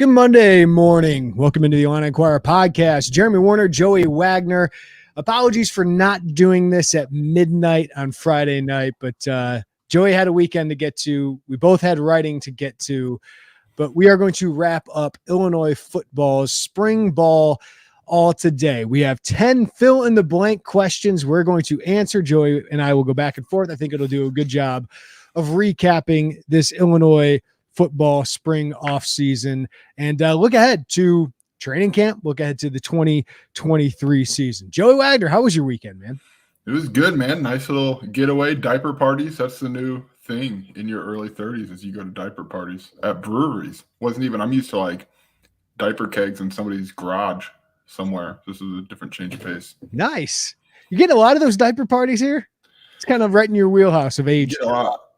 Good Monday morning. Welcome into the Inquirer podcast. Jeremy Werner, Joey Wagner. Apologies for not doing this at midnight on Friday night, but Joey had a weekend to get to. We both had writing to get to, but we are going to wrap up Illinois football's spring ball all today. We have 10 fill-in-the-blank questions we're going to answer. Joey and I will go back and forth. I think it'll do a good job of recapping this Illinois football spring off season and look ahead to training camp, look ahead to the 2023 season. Joey Wagner, how was your weekend, man? It was good, man. Nice little getaway, diaper parties. That's the new thing in your early 30s is you go to diaper parties at breweries. I'm used to like diaper kegs in somebody's garage somewhere. This is a different change of pace. Nice. You get a lot of those diaper parties here? It's kind of right in your wheelhouse of age.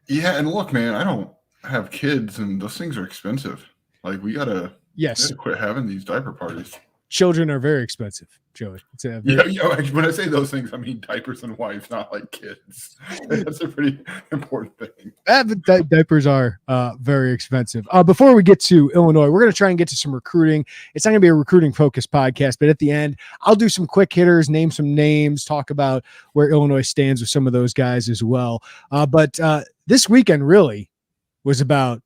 Yeah, and look, man, I don't have kids and those things are expensive. Like we gotta quit having these diaper parties. Children are very expensive, Joey. When I say those things, I mean diapers and wives, not like kids. That's a pretty important thing. Diapers are very expensive. Before we get to Illinois, we're going to try and get to some recruiting. It's not going to be a recruiting focused podcast, but at the end, I'll do some quick hitters, name some names, talk about where Illinois stands with some of those guys as well. But this weekend really was about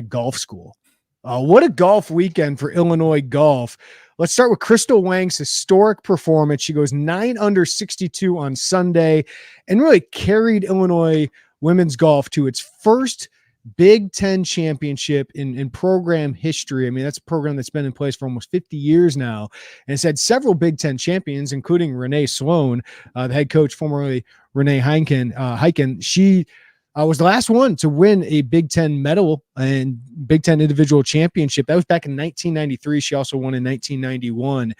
#golf school. What a golf weekend for Illinois golf. Let's start with Crystal Wang's historic performance. She goes 9 under 62 on Sunday and really carried Illinois women's golf to its first Big Ten championship in program history. I mean, that's a program that's been in place for almost 50 years now. And it's had several Big Ten champions, including Renee Sloan, the head coach, formerly Renee Heiken. She was the last one to win a Big Ten medal and Big Ten individual championship. That was back in 1993. She also won in 1991.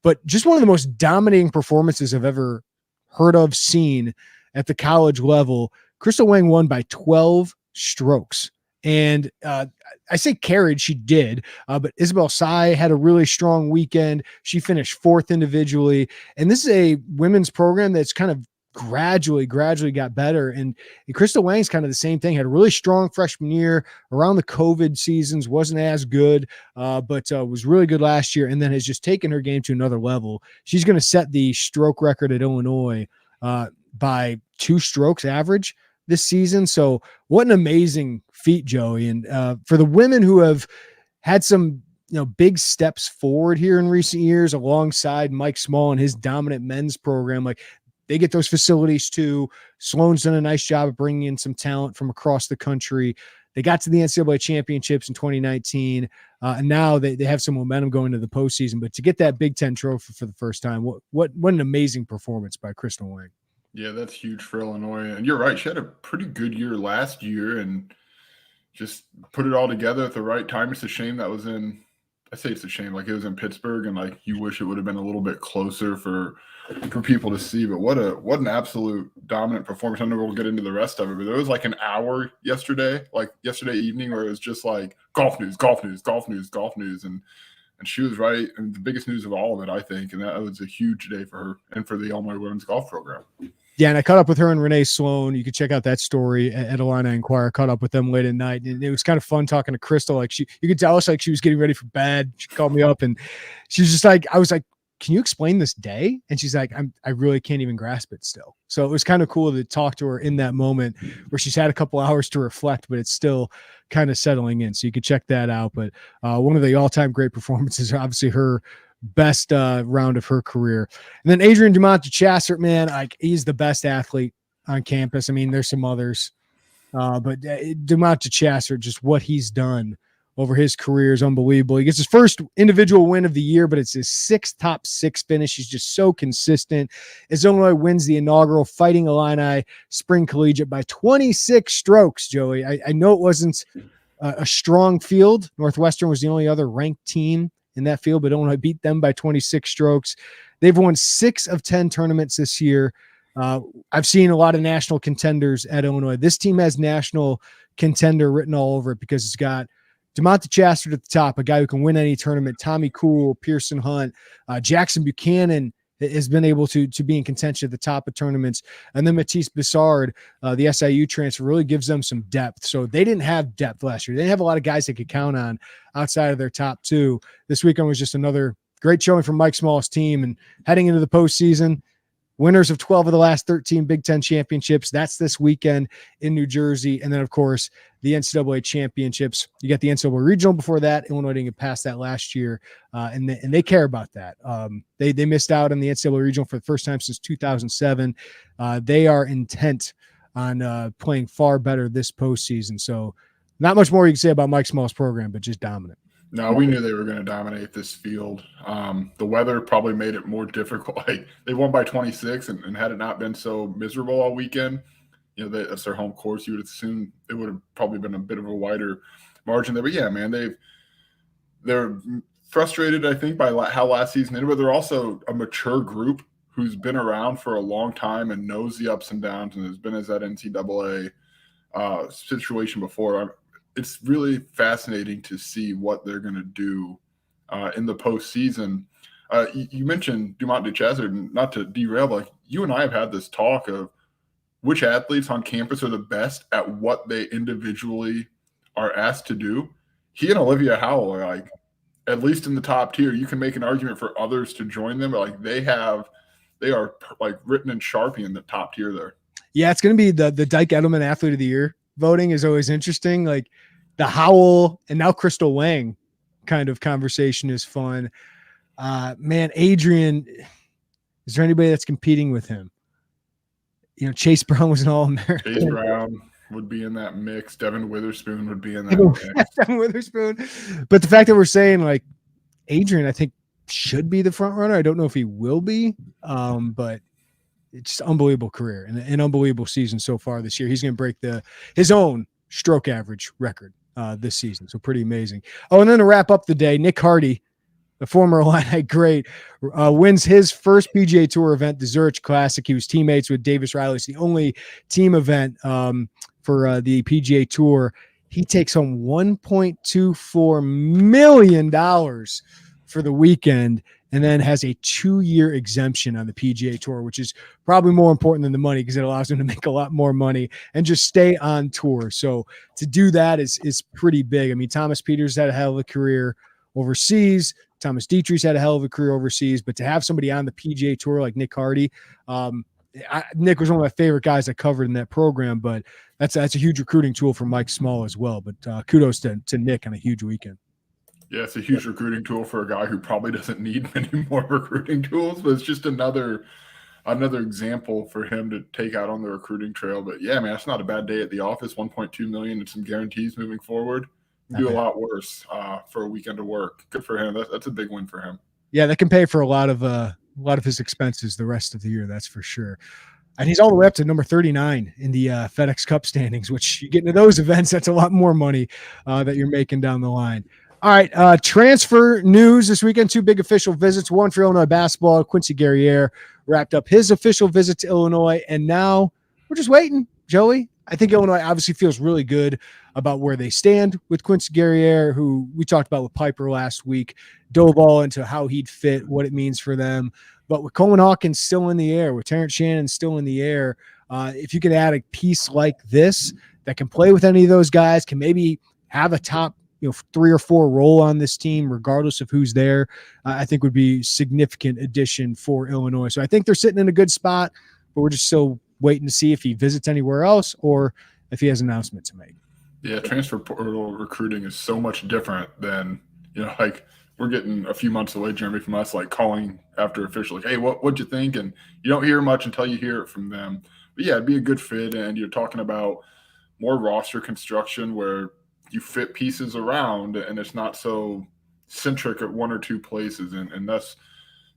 But just one of the most dominating performances I've ever heard of, seen at the college level. Crystal Wang won by 12 strokes. And I say carried, she did. But Isabel Tsai had a really strong weekend. She finished 4th individually. And this is a women's program that's kind of gradually got better. And Crystal Wang's kind of the same thing. Had a really strong freshman year. Around the COVID seasons, wasn't as good, but was really good last year, and then has just taken her game to another level. She's going to set the stroke record at Illinois by 2 strokes average this season. So what an amazing feat, Joey. And for the women who have had some big steps forward here in recent years alongside Mike Small and his dominant men's program, like they get those facilities too. Sloan's done a nice job of bringing in some talent from across the country. They got to the NCAA championships in 2019, and now they have some momentum going into the postseason. But to get that Big Ten trophy for the first time, what an amazing performance by Crystal Wang. Yeah, that's huge for Illinois. And you're right. She had a pretty good year last year and just put it all together at the right time. It's a shame that was in – I say it's a shame. Like it was in Pittsburgh, and like you wish it would have been a little bit closer for people to see. But what an absolute dominant performance. I know we'll get into the rest of it, but there was like an hour yesterday evening, where it was just like golf news, and she was right. And the biggest news of all of it, I think, and that was a huge day for her and for the Illinois women's golf program. Yeah, and I caught up with her and Renee Sloan. You can check out that story at Illini Inquirer. Caught up with them late at night, and it was kind of fun talking to Crystal. Like you could tell us like she was getting ready for bed. She called me up, and she was just like, I was like, "Can you explain this day?" And she's like, I really can't even grasp it still. So it was kind of cool to talk to her in that moment where she's had a couple hours to reflect, but it's still kind of settling in. So you could check that out. But one of the all-time great performances, obviously her best round of her career. And then Adrian Dumont DeChassert, man, like he's the best athlete on campus. I mean, there's some others, but Dumont DeChassert, just what he's done over his career is unbelievable. He gets his first individual win of the year, but it's his 6th top 6 finish. He's just so consistent. As Illinois wins the inaugural Fighting Illini Spring Collegiate by 26 strokes, Joey. I know it wasn't a strong field. Northwestern was the only other ranked team in that field, but Illinois beat them by 26 strokes. They've won 6 of 10 tournaments this year. I've seen a lot of national contenders at Illinois. This team has national contender written all over it because it's got Dumont DeChassert at the top, a guy who can win any tournament, Tommy Cool, Pearson Hunt, Jackson Buchanan has been able to be in contention at the top of tournaments. And then Matisse Bissard, the SIU transfer, really gives them some depth. So they didn't have depth last year. They didn't have a lot of guys they could count on outside of their top two. This weekend was just another great showing from Mike Small's team. And heading into the postseason, winners of 12 of the last 13 Big Ten championships. That's this weekend in New Jersey. And then, of course, the NCAA championships. You got the NCAA regional before that. Illinois didn't get past that last year, and they care about that. They missed out on the NCAA regional for the first time since 2007. They are intent on playing far better this postseason. So not much more you can say about Mike Small's program, but just dominant. No, we knew they were going to dominate this field. The weather probably made it more difficult. Like, they won by 26, and had it not been so miserable all weekend, that's their home course, you would assume it would have probably been a bit of a wider margin there. But yeah, man, they're frustrated, I think, by how last season ended, but they're also a mature group who's been around for a long time and knows the ups and downs and has been as that NCAA situation before. It's really fascinating to see what they're going to do in the postseason. You mentioned Dumont DeChazard, not to derail, but you and I have had this talk of which athletes on campus are the best at what they individually are asked to do. He and Olivia Howell are like, at least in the top tier. You can make an argument for others to join them, but like they are like written in Sharpie in the top tier there. Yeah, it's going to be the Dyke Edelman Athlete of the Year voting is always interesting. Like the Howell and now Crystal Wang kind of conversation is fun. Man, Adrian, is there anybody that's competing with him? Chase Brown was an All-American. Chase Brown would be in that mix. Devin Witherspoon would be in that mix. Devin Witherspoon. But the fact that we're saying like Adrian, I think should be the front runner. I don't know if he will be, but it's unbelievable career and an unbelievable season so far this year. He's going to break his own stroke average record this season. So pretty amazing. Oh, and then to wrap up the day, Nick Hardy, the former Illini great, wins his first PGA Tour event, the Zurich Classic. He was teammates with Davis Riley. It's the only team event for the PGA Tour. He takes home $1.24 million for the weekend and then has a 2-year exemption on the PGA Tour, which is probably more important than the money because it allows him to make a lot more money and just stay on tour. So to do that is pretty big. I mean, Thomas Peters had a hell of a career overseas. Thomas Dietrich's had a hell of a career overseas, but to have somebody on the PGA Tour like Nick Hardy, Nick was one of my favorite guys I covered in that program, but that's a huge recruiting tool for Mike Small as well. But kudos to Nick on a huge weekend. Yeah, it's a huge recruiting tool for a guy who probably doesn't need many more recruiting tools, but it's just another example for him to take out on the recruiting trail. But yeah, man, it's not a bad day at the office. $1.2 million and some guarantees moving forward. Do a lot worse for a weekend of work. Good for him. That's a big win for him. Yeah, that can pay for a lot of his expenses the rest of the year. That's for sure. And he's all the way up to number 39 in the FedEx Cup standings, which you get into those events, that's a lot more money that you're making down the line. All right, transfer news this weekend. 2 big official visits. One for Illinois basketball. Quincy Guerriere wrapped up his official visit to Illinois, and now we're just waiting, Joey. I think Illinois obviously feels really good about where they stand with Quincy Guerriere, who we talked about with Piper last week, dove all into how he'd fit, what it means for them. But with Coleman Hawkins still in the air, with Terrence Shannon still in the air, if you can add a piece like this that can play with any of those guys, can maybe have a top 3 or 4 role on this team, regardless of who's there, I think would be significant addition for Illinois. So I think they're sitting in a good spot, but we're just still waiting to see if he visits anywhere else or if he has an announcement to make. Yeah, transfer portal recruiting is so much different than, like we're getting a few months away, Jeremy, from us, like calling after officials, like, hey, what'd you think? And you don't hear much until you hear it from them. But yeah, it'd be a good fit. And you're talking about more roster construction where you fit pieces around and it's not so centric at 1 or 2 places. And that's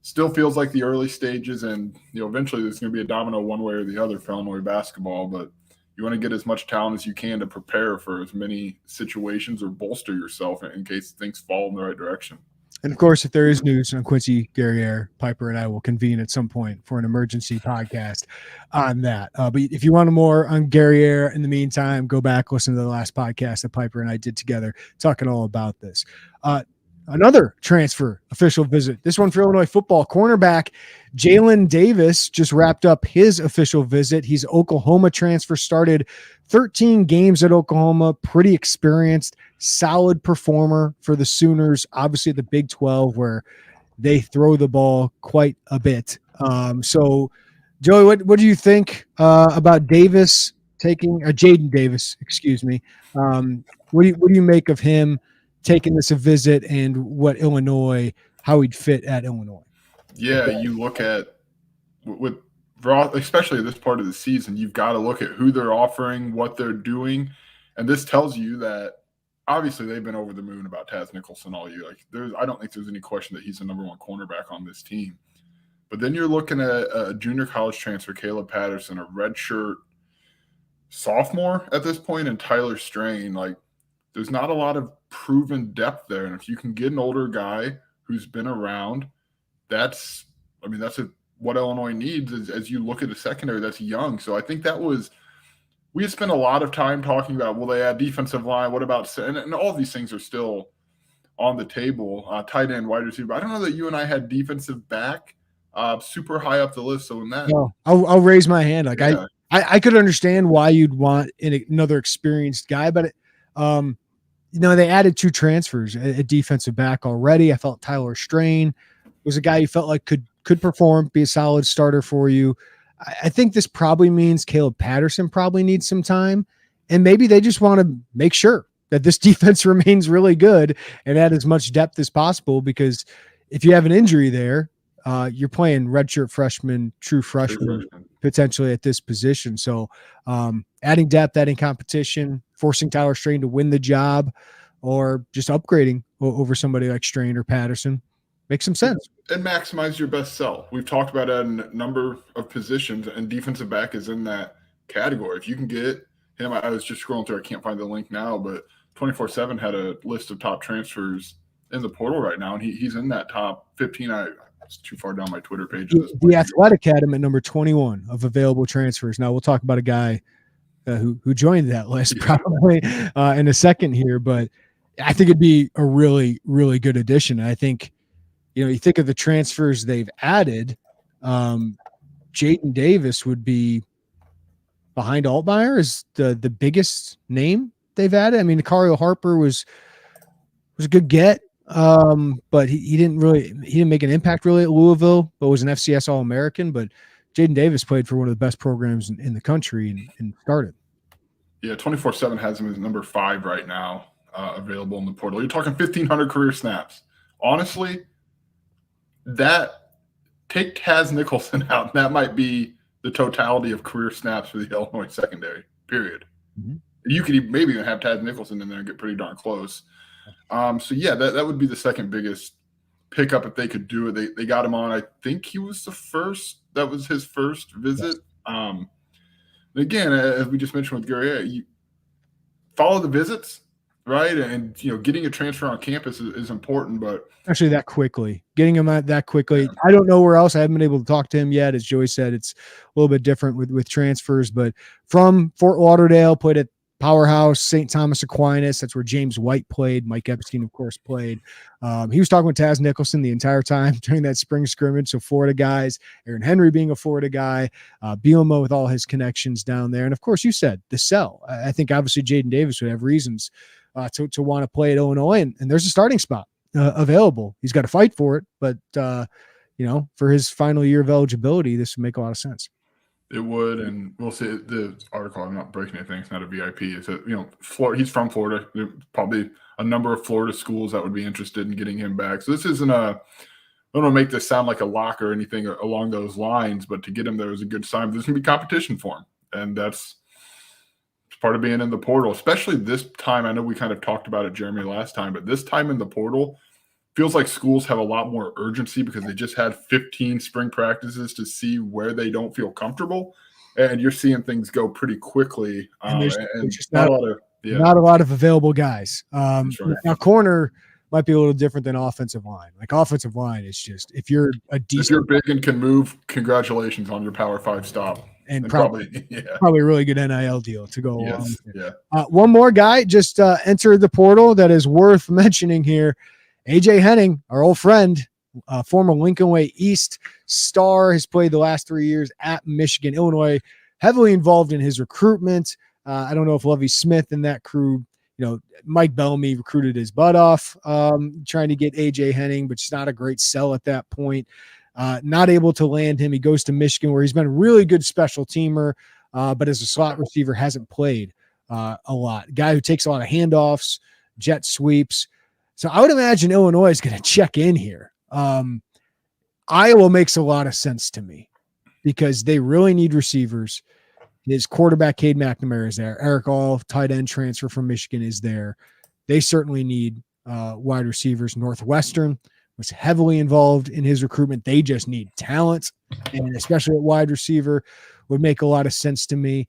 still feels like the early stages. And, eventually there's going to be a domino one way or the other for Illinois basketball, but you want to get as much talent as you can to prepare for as many situations or bolster yourself in case things fall in the right direction. And of course, if there is news on Quincy Guerriere, Piper and I will convene at some point for an emergency podcast on that. But if you want more on Guerriere in the meantime, go back, listen to the last podcast that Piper and I did together, talking all about this. another transfer official visit. This one for Illinois football. Cornerback Jalen Davis just wrapped up his official visit. He's Oklahoma transfer, started 13 games at Oklahoma, pretty experienced, solid performer for the Sooners, obviously at the Big 12 where they throw the ball quite a bit. So, Joey, what do you think about Davis taking Jaden Davis? Excuse me. What do you make of him taking this a visit and what Illinois, how he'd fit at Illinois? Yeah, you look at with especially this part of the season, you've got to look at who they're offering, what they're doing, and this tells you that obviously they've been over the moon about Taz Nicholson all year. Like I don't think there's any question that he's the number one cornerback on this team. But then you're looking at a junior college transfer, Caleb Patterson, a redshirt sophomore at this point, and Tyler Strain. Like, there's not a lot of proven depth there. And if you can get an older guy who's been around, that's what Illinois needs as you look at the secondary that's young. So I think we had spent a lot of time talking about, will they add defensive line? What about, and all these things are still on the table, tight end, wide receiver. I don't know that you and I had defensive back super high up the list. So in that, no, I'll raise my hand. Like yeah. I could understand why you'd want another experienced guy, but they added 2 transfers at defensive back already. I felt Tyler Strain was a guy you felt like could perform, be a solid starter for you. I think this probably means Caleb Patterson probably needs some time, and maybe they just want to make sure that this defense remains really good and add as much depth as possible, because if you have an injury there, you're playing redshirt freshman, true freshman potentially at this position. So adding depth, adding competition, forcing Tyler Strain to win the job, or just upgrading over somebody like Strain or Patterson makes some sense. And maximize your best sell. We've talked about a number of positions, and defensive back is in that category. If you can get him, I was just scrolling through, I can't find the link now, but 24/7 had a list of top transfers in the portal right now, and he's in that top 15. It's too far down my Twitter page. The Athletic had him at number 21 of available transfers. Now we'll talk about a guy who joined that list probably in a second here, but I think it'd be a really, really good addition. I think, you think of the transfers they've added, Jaden Davis would be behind Altmaier as the biggest name they've added. I mean, Kario Harper was a good get. But he didn't make an impact really at Louisville, but was an FCS All-American. But Jaden Davis played for one of the best programs in the country and started. Yeah, 24/7 has him as number 5 right now, available in the portal. You're talking 1,500 career snaps. Honestly, take Taz Nicholson out, that might be the totality of career snaps for the Illinois secondary, period. Mm-hmm. You could maybe even have Taz Nicholson in there and get pretty darn close. So yeah, that would be the second biggest pickup if they could do it. They got him on. I think he was that was his first visit. Yes. Again, as we just mentioned with Guerrier, you follow the visits, right? And getting a transfer on campus is important, but actually that quickly, getting him out that quickly. Yeah. I don't know where else. I haven't been able to talk to him yet. As Joey said, it's a little bit different with transfers, but from Fort Lauderdale, played at Powerhouse, St. Thomas Aquinas. That's where James White played. Mike Epstein, of course, played. He was talking with Taz Nicholson the entire time during that spring scrimmage. So Florida guys, Aaron Henry being a Florida guy, Bielema with all his connections down there. And of course, you said the sell. I think obviously Jaden Davis would have reasons to want to play at Illinois. And there's a starting spot available. He's got to fight for it. But, for his final year of eligibility, this would make a lot of sense. It would, and we'll see the article. I'm not breaking anything. It's not a VIP. It's Florida. He's from Florida. There's probably a number of Florida schools that would be interested in getting him back. So this isn't I don't want to make this sound like a lock or anything along those lines, but to get him there is a good sign. There's going to be competition for him, and that's part of being in the portal, especially this time. I know we kind of talked about it, Jeremy, last time, but this time in the portal feels like schools have a lot more urgency because they just had 15 spring practices to see where they don't feel comfortable, and you're seeing things go pretty quickly. And there's just not a lot of available guys. Right. Now, corner might be a little different than offensive line. Like offensive line, it's just if you're big and can move, congratulations on your Power 5 stop. And probably a really good NIL deal to go along with it. Yeah. One more guy just entered the portal that is worth mentioning here. AJ Henning, our old friend, former Lincoln Way East star, has played the last 3 years at Michigan. Illinois, heavily involved in his recruitment. I don't know if Lovie Smith and that crew, Mike Bellamy recruited his butt off trying to get AJ Henning, but it's not a great sell at that point. Not able to land him. He goes to Michigan, where he's been a really good special teamer, but as a slot receiver hasn't played a lot. Guy who takes a lot of handoffs, jet sweeps. So I would imagine Illinois is going to check in here. Iowa makes a lot of sense to me because they really need receivers. His quarterback, Cade McNamara, is there. Eric All, tight end transfer from Michigan, is there. They certainly need wide receivers. Northwestern was heavily involved in his recruitment. They just need talent, and especially at wide receiver would make a lot of sense to me.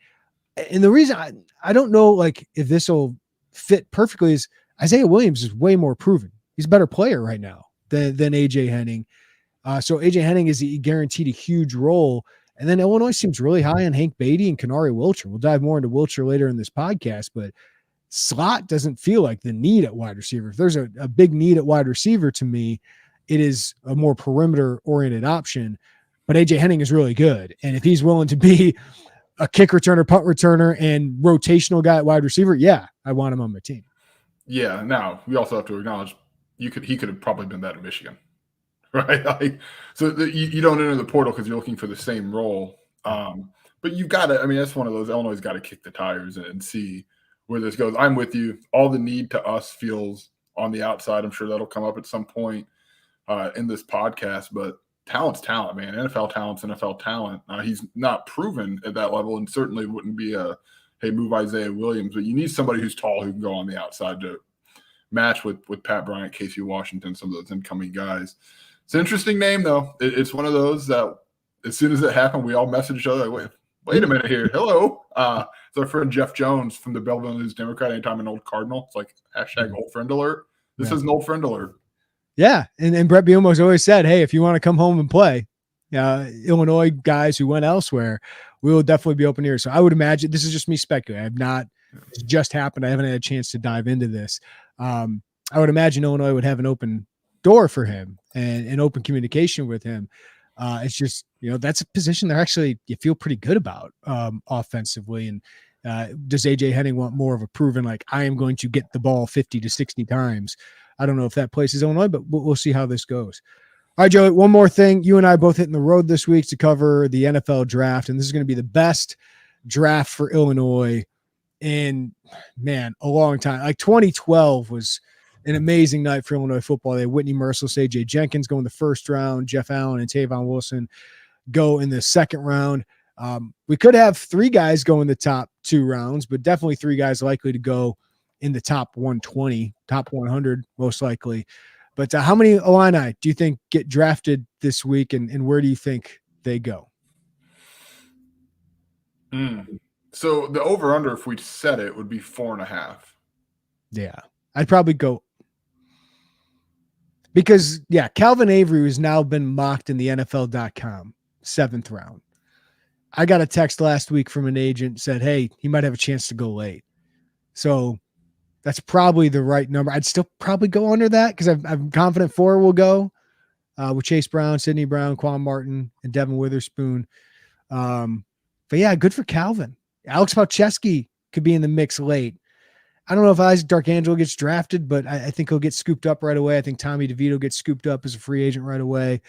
And the reason I don't know if this will fit perfectly is Isaiah Williams is way more proven. He's a better player right now than AJ Henning. So AJ Henning is guaranteed a huge role. And then Illinois seems really high on Hank Beatty and Kenari Wilcher. We'll dive more into Wilcher later in this podcast, but slot doesn't feel like the need at wide receiver. If there's a big need at wide receiver to me, it is a more perimeter-oriented option. But AJ Henning is really good. And if he's willing to be a kick returner, punt returner, and rotational guy at wide receiver, yeah, I want him on my team. Yeah, now we also have to acknowledge he could have probably been that at Michigan. Right. You don't enter the portal because you're looking for the same role. But you've got to, that's one of those, Illinois got to kick the tires and see where this goes. I'm with you. All the need to us feels on the outside. I'm sure that'll come up at some point in this podcast, but talent's talent, man. NFL talent's NFL talent. He's not proven at that level and certainly wouldn't be hey, move Isaiah Williams, but you need somebody who's tall who can go on the outside to match with Pat Bryant, Casey Washington, some of those incoming guys. It's an interesting name, though. It's one of those that as soon as it happened, we all messaged each other like, wait a minute here. Hello. It's our friend Jeff Jones from the Belleville News Democrat. Anytime an old Cardinal, it's like hashtag old friend alert. This is an old friend alert. Yeah. And Brett Bielema's always said, hey, if you want to come home and play, Illinois guys who went elsewhere, we will definitely be open here. So I would imagine, this is just me speculating. It's just happened. I haven't had a chance to dive into this. I would imagine Illinois would have an open door for him and an open communication with him. It's just, that's a position you feel pretty good about offensively. And does AJ Henning want more of a proven, I am going to get the ball 50 to 60 times? I don't know if that places Illinois, but we'll see how this goes. All right, Joey, one more thing. You and I both hitting the road this week to cover the NFL draft, and this is going to be the best draft for Illinois in, a long time. 2012 was an amazing night for Illinois football. They had Whitney Merciless, A.J. Jenkins go in the first round, Jeff Allen and Tavon Wilson go in the second round. We could have 3 guys go in the top 2 rounds, but definitely 3 guys likely to go in the top 120, top 100 most likely. But how many Illini do you think get drafted this week, and where do you think they go? So the over-under, if we set it, would be 4.5. Yeah, I'd probably go because, Calvin Avery has now been mocked in the NFL.com 7th round. I got a text last week from an agent said, hey, he might have a chance to go late. So that's probably the right number. I'd still probably go under that because I'm confident 4 will go with Chase Brown, Sidney Brown, Quan Martin, and Devin Witherspoon. But yeah, good for Calvin. Alex Palczewski could be in the mix late. I don't know if Isaac Darkangelo gets drafted, but I think he'll get scooped up right away. I think Tommy DeVito gets scooped up as a free agent right away.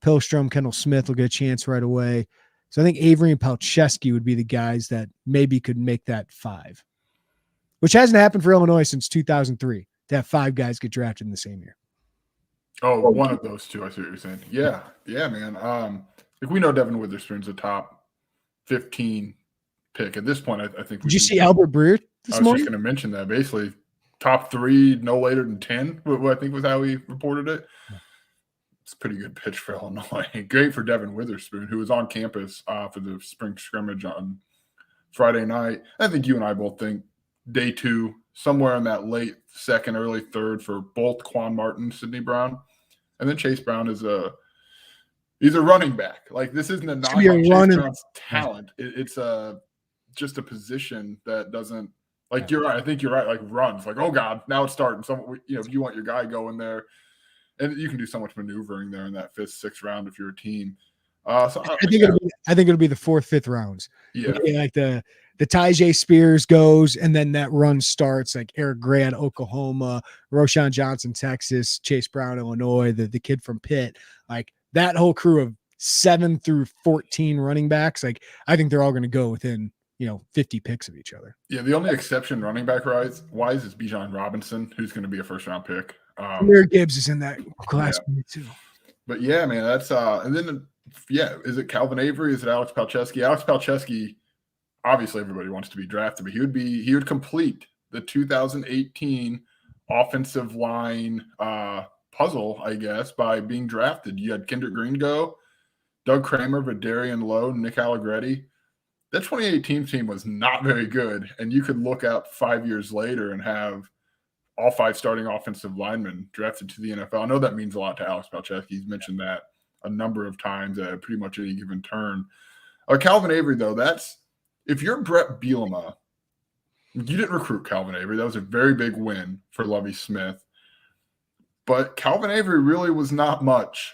Pilstrom, Kendall Smith will get a chance right away. So I think Avery and Palczewski would be the guys that maybe could make that 5, which hasn't happened for Illinois since 2003 to have 5 guys get drafted in the same year. Oh, one of those 2, I see what you're saying. Yeah, man. We know Devin Witherspoon's a top 15 pick. At this point, I think. Did you see Albert Breer this morning? I was just going to mention that. Basically, top 3, no later than 10, I think was how he reported it. It's a pretty good pitch for Illinois. Great for Devin Witherspoon, who was on campus for the spring scrimmage on Friday night. I think you and I both think day 2, somewhere in that late 2nd, early 3rd for both Quan Martin, Sidney Brown, and then Chase Brown is he's a running back. This isn't a knock on Chase Brown's talent. It's just a position that doesn't you're right. I think you're right. Runs oh God, now it's starting. You want your guy going there. And you can do so much maneuvering there in that 5th, 6th round if you're a team. So I think it'll be the 4th, 5th rounds. Yeah. Like the Tyjae Spears goes, and then that run starts, like Eric Gray at Oklahoma, Roshan Johnson, Texas, Chase Brown, Illinois, the kid from Pitt, like that whole crew of 7 through 14 running backs. Like I think they're all going to go within 50 picks of each other. Yeah, the only exception running back wise is Bijan Robinson, who's going to be a 1st-round pick. Amir Gibbs is in that class too. But yeah, man, that's and then is it Calvin Avery? Is it Alex Palczewski? Alex Palczewski, obviously everybody wants to be drafted, but he would complete the 2018 offensive line puzzle, I guess, by being drafted. You had Kendrick Green go, Doug Kramer, Vidarian Lowe, Nick Allegretti. That 2018 team was not very good, and you could look up 5 years later and have all 5 starting offensive linemen drafted to the NFL. I know that means a lot to Alex Palczewski. He's mentioned that a number of times at pretty much any given turn. Calvin Avery, though, if you're Brett Bielema, you didn't recruit Calvin Avery. That was a very big win for Lovie Smith. But Calvin Avery really was not much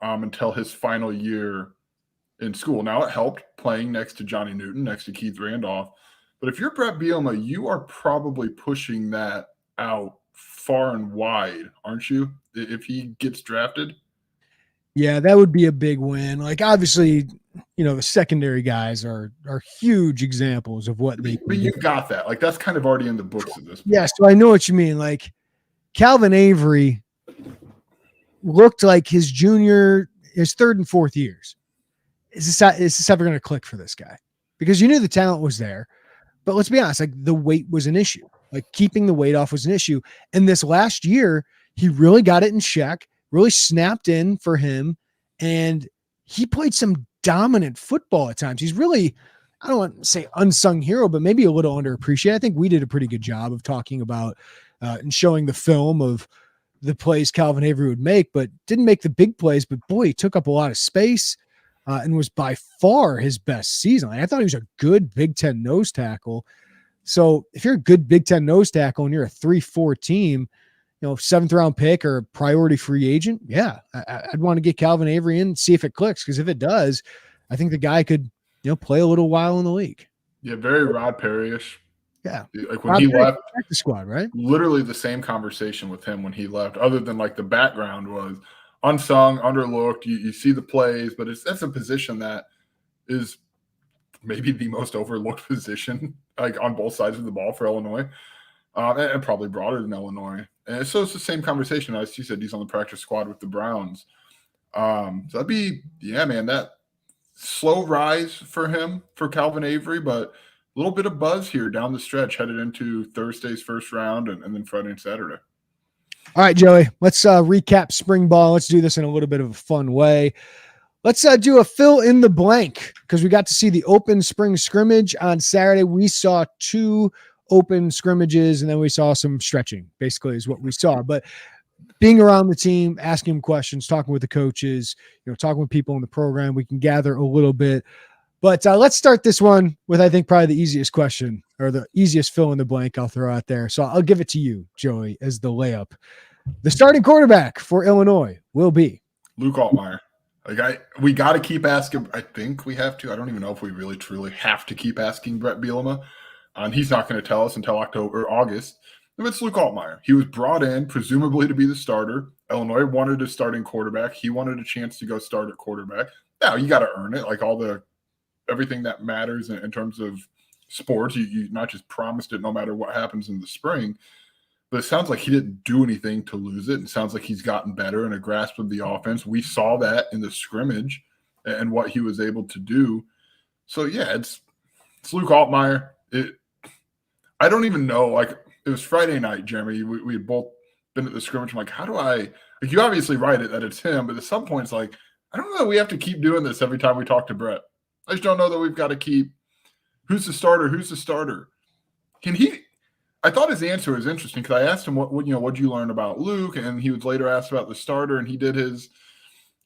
until his final year in school. Now, it helped playing next to Johnny Newton, next to Keith Randolph. But if you're Brett Bielema, you are probably pushing that out far and wide, aren't you? If he gets drafted. Yeah, that would be a big win. Like obviously, the secondary guys are huge examples of what they. But you got that. Like that's kind of already in the books at this point. Yeah, so I know what you mean. Like Calvin Avery looked like his 3rd and 4th years. Is this ever going to click for this guy? Because you knew the talent was there, but let's be honest, like the weight was an issue. Like keeping the weight off was an issue. And this last year, he really got it in check, really snapped in for him. And he played some dominant football at times. He's really, I don't want to say unsung hero, but maybe a little underappreciated. I think we did a pretty good job of talking about and showing the film of the plays Calvin Avery would make, but didn't make the big plays. But boy, he took up a lot of space and was by far his best season. Like, I thought he was a good Big Ten nose tackle. So if you're a good Big Ten nose tackle and you're a 3-4 team, 7th round pick or a priority free agent, yeah, I'd want to get Calvin Avery in and see if it clicks. Because if it does, I think the guy could, play a little while in the league. Yeah, very Rod Perry-ish. Yeah, like when he left the squad, right? Literally the same conversation with him when he left. Other than like the background was unsung, underlooked. You see the plays, but that's a position that is maybe the most overlooked position, like on both sides of the ball for Illinois, and probably broader than Illinois. And so it's the same conversation. As you said, he's on the practice squad with the Browns. So that'd be, that slow rise for him, for Calvin Avery, but a little bit of buzz here down the stretch headed into Thursday's 1st round and then Friday and Saturday. All right, Joey, let's recap spring ball. Let's do this in a little bit of a fun way. Let's do a fill in the blank because we got to see the open spring scrimmage on Saturday. We saw 2 open scrimmages and then we saw some stretching, basically is what we saw. But being around the team, asking them questions, talking with the coaches, talking with people in the program, we can gather a little bit. But let's start this one with, I think, probably the easiest question or the easiest fill in the blank I'll throw out there. So I'll give it to you, Joey, as the layup. The starting quarterback for Illinois will be Luke Altmaier. We got to keep asking. I think we have to. I don't even know if we really truly have to keep asking Brett Bielema. He's not going to tell us until August. If it's Luke Altmaier, he was brought in presumably to be the starter. Illinois wanted a starting quarterback. He wanted a chance to go start at quarterback. Now you got to earn it, like everything that matters in terms of sports. You not just promised it no matter what happens in the spring. But it sounds like he didn't do anything to lose it. It sounds like he's gotten better in a grasp of the offense. We saw that in the scrimmage and what he was able to do. So, yeah, it's Luke Altmaier. I don't even know. It was Friday night, Jeremy. We had both been at the scrimmage. I'm like, how do I – you obviously write it that it's him, but at some point it's like, I don't know that we have to keep doing this every time we talk to Brett. I just don't know that we've got to keep – who's the starter? Who's the starter? Can he – I thought his answer was interesting because I asked him what'd you learn about Luke, and he was later asked about the starter, and he did his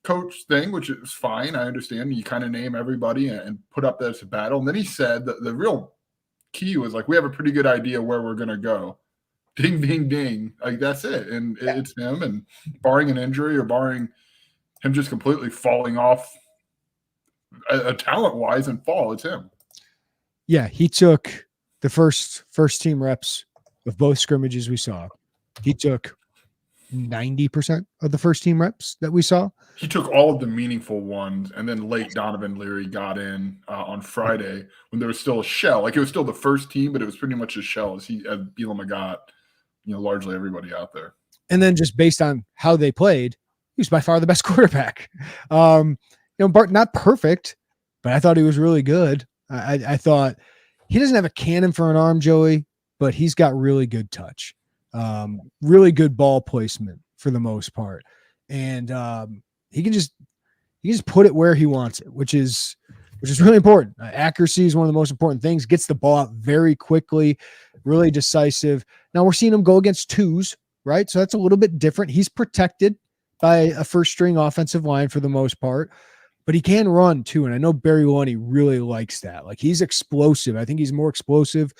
coach thing, which is fine. I understand. You kind of name everybody and put up that it's a battle. And then he said that the real key was we have a pretty good idea where we're going to go. ding, ding, ding. Like that's it. And it's him. And barring an injury or barring him just completely falling off talent-wise and fall, it's him. Yeah, he took the first team reps of both scrimmages we saw. He took 90% of the first team reps that we saw. He took all of the meaningful ones, and then late Donovan Leary got in on Friday when there was still a shell. Like it was still the first team, but it was pretty much a shell as Bielema got, largely everybody out there. And then just based on how they played, he was by far the best quarterback. Bart, not perfect, but I thought he was really good. I thought he doesn't have a cannon for an arm, Joey, but he's got really good touch, really good ball placement for the most part. And he can just put it where he wants it, which is really important. Accuracy is one of the most important things. Gets the ball out very quickly, really decisive. Now we're seeing him go against twos, right? So that's a little bit different. He's protected by a first string offensive line for the most part, but he can run too. And I know Barry Lunny really likes that. Like he's explosive. I think he's more explosive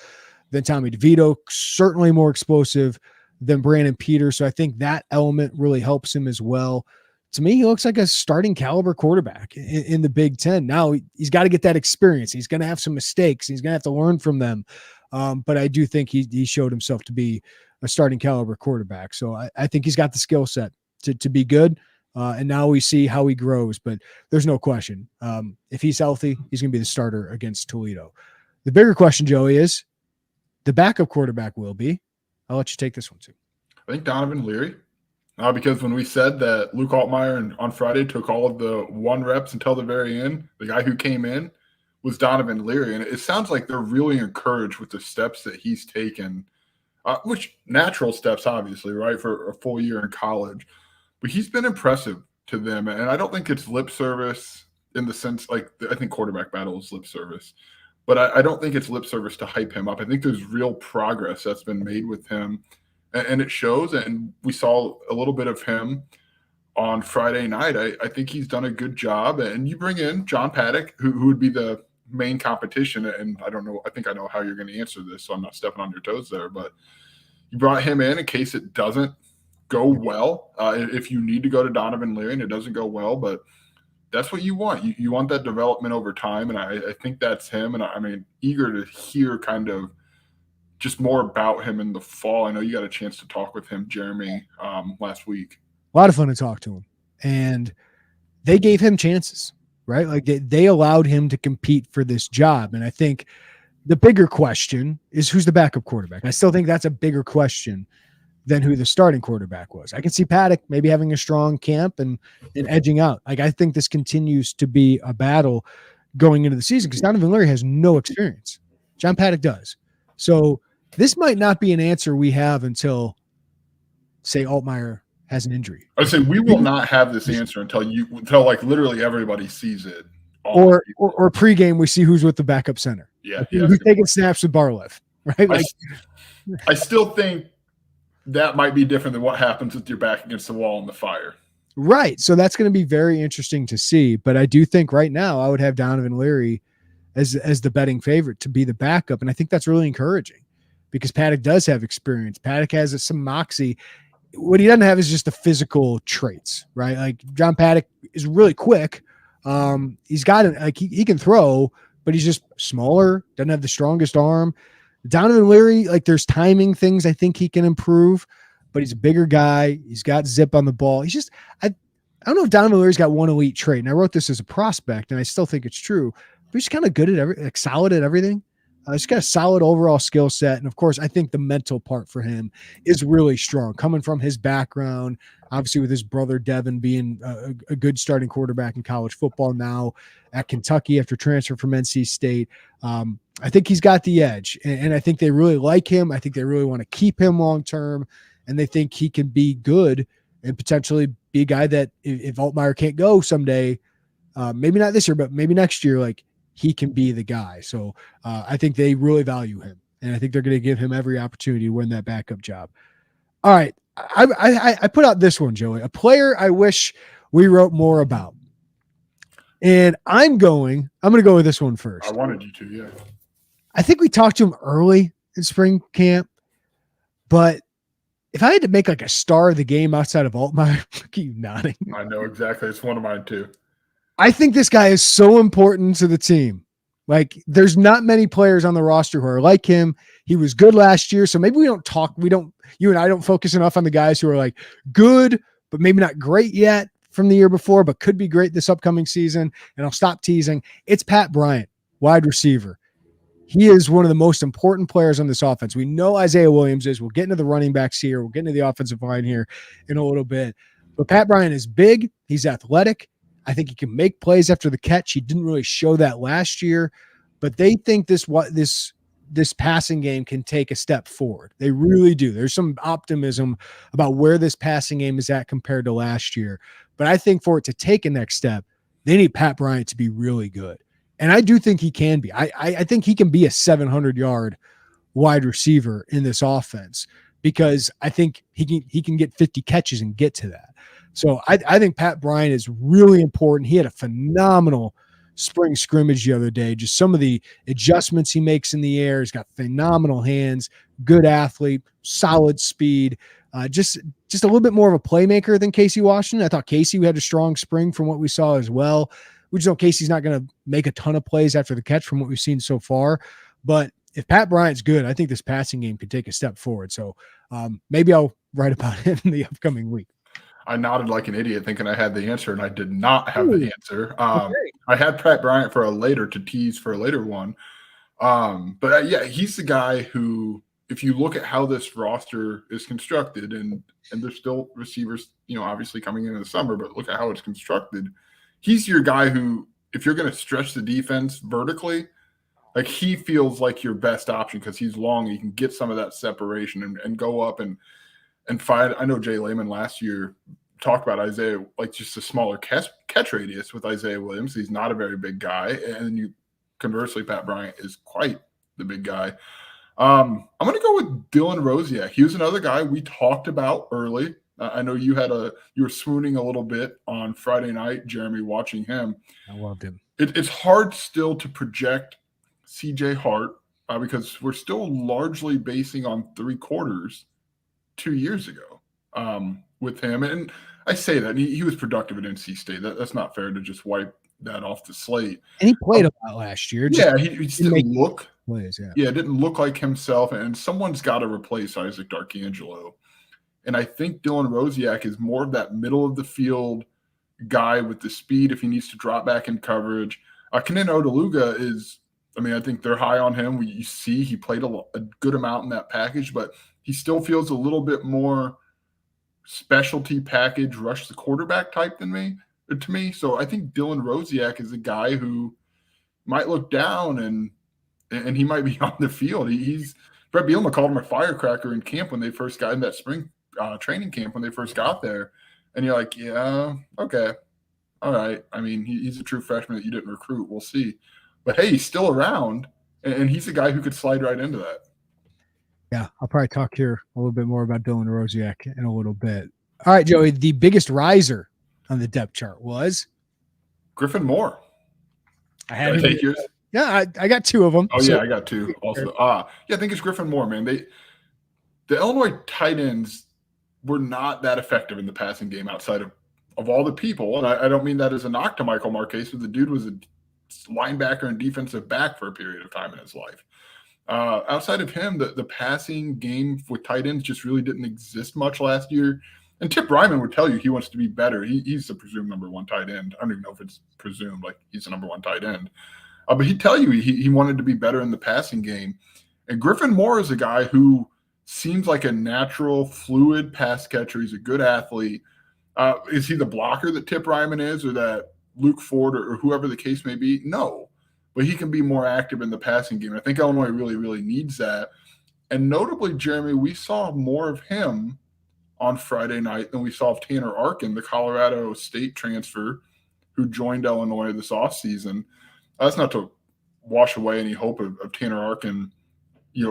than Tommy DeVito, certainly more explosive than Brandon Peters. So I think that element really helps him as well. To me, he looks like a starting caliber quarterback in the Big Ten. Now he's got to get that experience. He's going to have some mistakes. He's going to have to learn from them. But I do think he showed himself to be a starting caliber quarterback. So I think he's got the skill set to be good. And now we see how he grows, but there's no question. If he's healthy, he's going to be the starter against Toledo. The bigger question, Joey, is the backup quarterback will be. I'll let you take this one too. I think Donovan Leary. Because when we said that Luke Altmaier on Friday took all of the 1 reps until the very end, the guy who came in was Donovan Leary. And it sounds like they're really encouraged with the steps that he's taken, which natural steps, obviously, right, for a full year in college. But he's been impressive to them. And I don't think it's lip service in the sense, like, I think quarterback battle is lip service. But I don't think it's lip service to hype him up. I think there's real progress that's been made with him. And it shows, and we saw a little bit of him on Friday night. I think he's done a good job. And you bring in John Paddock, who would be the main competition. And I don't know, I think I know how you're going to answer this, so I'm not stepping on your toes there. But you brought him in case it doesn't go well. If you need to go to Donovan Leary and it doesn't go well, but that's what you want. You want that development over time, and I think that's him. And I'm eager to hear kind of just more about him in the fall. I know you got a chance to talk with him, Jeremy, last week. A lot of fun to talk to him. And they gave him chances, right? Like they allowed him to compete for this job. And I think the bigger question is who's the backup quarterback. I still think that's a bigger question than who the starting quarterback was. I can see Paddock maybe having a strong camp and edging out. Like I think this continues to be a battle going into the season because Donovan Leary has no experience. John Paddock does. So this might not be an answer we have until, say, Altmaier has an injury. I would say we will not have this answer until like literally everybody sees it. Or pregame, we see who's with the backup center. Yeah, who's taking snaps with Barlev, right? Like, I still think that might be different than what happens with your back against the wall in the fire. Right. So that's going to be very interesting to see. But I do think right now I would have Donovan Leary as the betting favorite to be the backup, and I think that's really encouraging. Because Paddock does have experience. Paddock has some moxie. What he doesn't have is just the physical traits, right? Like John Paddock is really quick. He's got it. Like he can throw, but he's just smaller. Doesn't have the strongest arm. Donovan Leary, like there's timing things I think he can improve, but he's a bigger guy. He's got zip on the ball. He's just I don't know if Donovan Leary's got one elite trait. And I wrote this as a prospect, and I still think it's true. But he's kind of good at solid at everything. He's got a solid overall skill set. And, of course, I think the mental part for him is really strong. Coming from his background, obviously with his brother Devin being a good starting quarterback in college football now at Kentucky after transfer from NC State. I think he's got the edge. And I think they really like him. I think they really want to keep him long-term. And they think he can be good and potentially be a guy that if Altmaier can't go someday, maybe not this year, but maybe next year, like, he can be the guy. So I think they really value him, and I think they're going to give him every opportunity to win that backup job. All right. I put out this one, Joey, a player I wish we wrote more about. And I'm going to go with this one first. I wanted you to, yeah. I think we talked to him early in spring camp, but if I had to make like a star of the game outside of Altmaier, look at you nodding. I know exactly. It's one of mine too. I think this guy is so important to the team. Like, there's not many players on the roster who are like him. He was good last year. So maybe you and I don't focus enough on the guys who are like good, but maybe not great yet from the year before, but could be great this upcoming season. And I'll stop teasing. It's Pat Bryant, wide receiver. He is one of the most important players on this offense. We know Isaiah Williams is. We'll get into the running backs here. We'll get into the offensive line here in a little bit. But Pat Bryant is big. He's athletic. I think he can make plays after the catch. He didn't really show that last year, but they think this passing game can take a step forward. They really do. There's some optimism about where this passing game is at compared to last year. But I think for it to take a next step, they need Pat Bryant to be really good. And I do think he can be. I think he can be a 700-yard wide receiver in this offense because I think he can get 50 catches and get to that. So I think Pat Bryant is really important. He had a phenomenal spring scrimmage the other day. Just some of the adjustments he makes in the air. He's got phenomenal hands, good athlete, solid speed. Just a little bit more of a playmaker than Casey Washington. I thought Casey had a strong spring from what we saw as well. We just know Casey's not going to make a ton of plays after the catch from what we've seen so far. But if Pat Bryant's good, I think this passing game could take a step forward. So maybe I'll write about him in the upcoming week. I nodded like an idiot thinking I had the answer, and I did not have the answer. Okay. I had Pat Bryant to tease for a later one. But yeah, he's the guy who, if you look at how this roster is constructed, and there's still receivers, obviously coming into the summer, but look at how it's constructed. He's your guy who, if you're going to stretch the defense vertically, like he feels like your best option because he's long. You can get some of that separation and go up and find. I know Jay Lehman last year talked about Isaiah, like just a smaller catch radius with Isaiah Williams. He's not a very big guy. And conversely, Pat Bryant is quite the big guy. I'm going to go with Dylan Rosiak. He was another guy we talked about early. I know you were swooning a little bit on Friday night, Jeremy, watching him. I loved him. It's hard still to project CJ Hart because we're still largely basing on 3 quarters 2 years ago with him. And I say that he was productive at NC State. That's not fair to just wipe that off the slate. And he played a lot last year. Yeah, he didn't look. Plays, yeah, it didn't look like himself. And someone's got to replace Isaac D'Arcangelo. And I think Dylan Rosiak is more of that middle of the field guy with the speed if he needs to drop back in coverage. Kenan Odeluga is, I think they're high on him. You see he played a good amount in that package, but he still feels a little bit more specialty package, rush the quarterback type to me. So I think Dylan Rosiak is a guy who might look down and he might be on the field. Brett Bielema called him a firecracker in camp when they first got in that spring training camp when they first got there. And you're like, yeah, okay. All right. He's a true freshman that you didn't recruit. We'll see. But hey, he's still around, and he's a guy who could slide right into that. Yeah, I'll probably talk here a little bit more about Dylan Rosiak in a little bit. All right, Joey, the biggest riser on the depth chart was? Griffin Moore. I had to take yours? Yeah, I got 2 of them. Oh, yeah, I got 2 also. I think it's Griffin Moore, man. The Illinois tight ends were not that effective in the passing game outside of all the people. And I don't mean that as a knock to Michael Marquez, but the dude was a linebacker and defensive back for a period of time in his life. Outside of him, the passing game with tight ends just really didn't exist much last year. And Tip Ryman would tell you he wants to be better. He's the presumed number 1 tight end. I don't even know if it's presumed, like he's the number 1 tight end. But he'd tell you he wanted to be better in the passing game. And Griffin Moore is a guy who seems like a natural, fluid pass catcher. He's a good athlete. Is he the blocker that Tip Ryman is, or that Luke Ford or whoever the case may be? No. But he can be more active in the passing game. I think Illinois really, really needs that. And notably, Jeremy, we saw more of him on Friday night than we saw of Tanner Arkin, the Colorado State transfer who joined Illinois this offseason. That's not to wash away any hope of Tanner Arkin,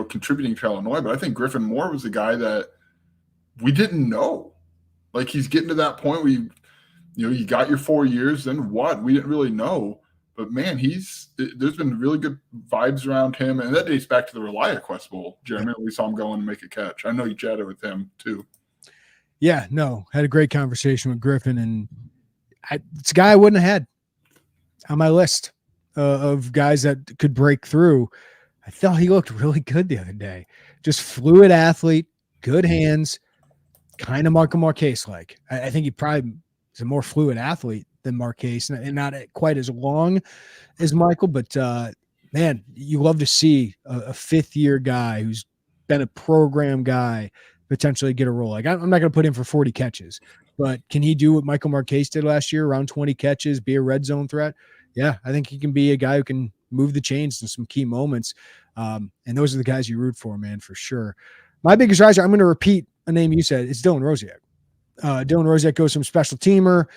contributing to Illinois, but I think Griffin Moore was the guy that we didn't know. Like, he's getting to that point where you got your 4 years, then what? We didn't really know. But man, there's been really good vibes around him, and that dates back to the ReliaQuest Bowl. Jeremy, we saw him go in and make a catch. I know you chatted with him too. Yeah, no, had a great conversation with Griffin, and it's a guy I wouldn't have had on my list of guys that could break through. I thought he looked really good the other day. Just fluid athlete, good hands, kind of Marco Marquez-like. I think he probably is a more fluid athlete than Marquez, and not quite as long as Michael, but man, you love to see a fifth-year guy who's been a program guy potentially get a role. Like, I'm not going to put him for 40 catches, but can he do what Michael Marquez did last year, around 20 catches, be a red zone threat? Yeah, I think he can be a guy who can move the chains in some key moments. And those are the guys you root for, man, for sure. My biggest riser, I'm going to repeat a name you said. It's Dylan Rosiak. Dylan Rosiak goes from special teamer,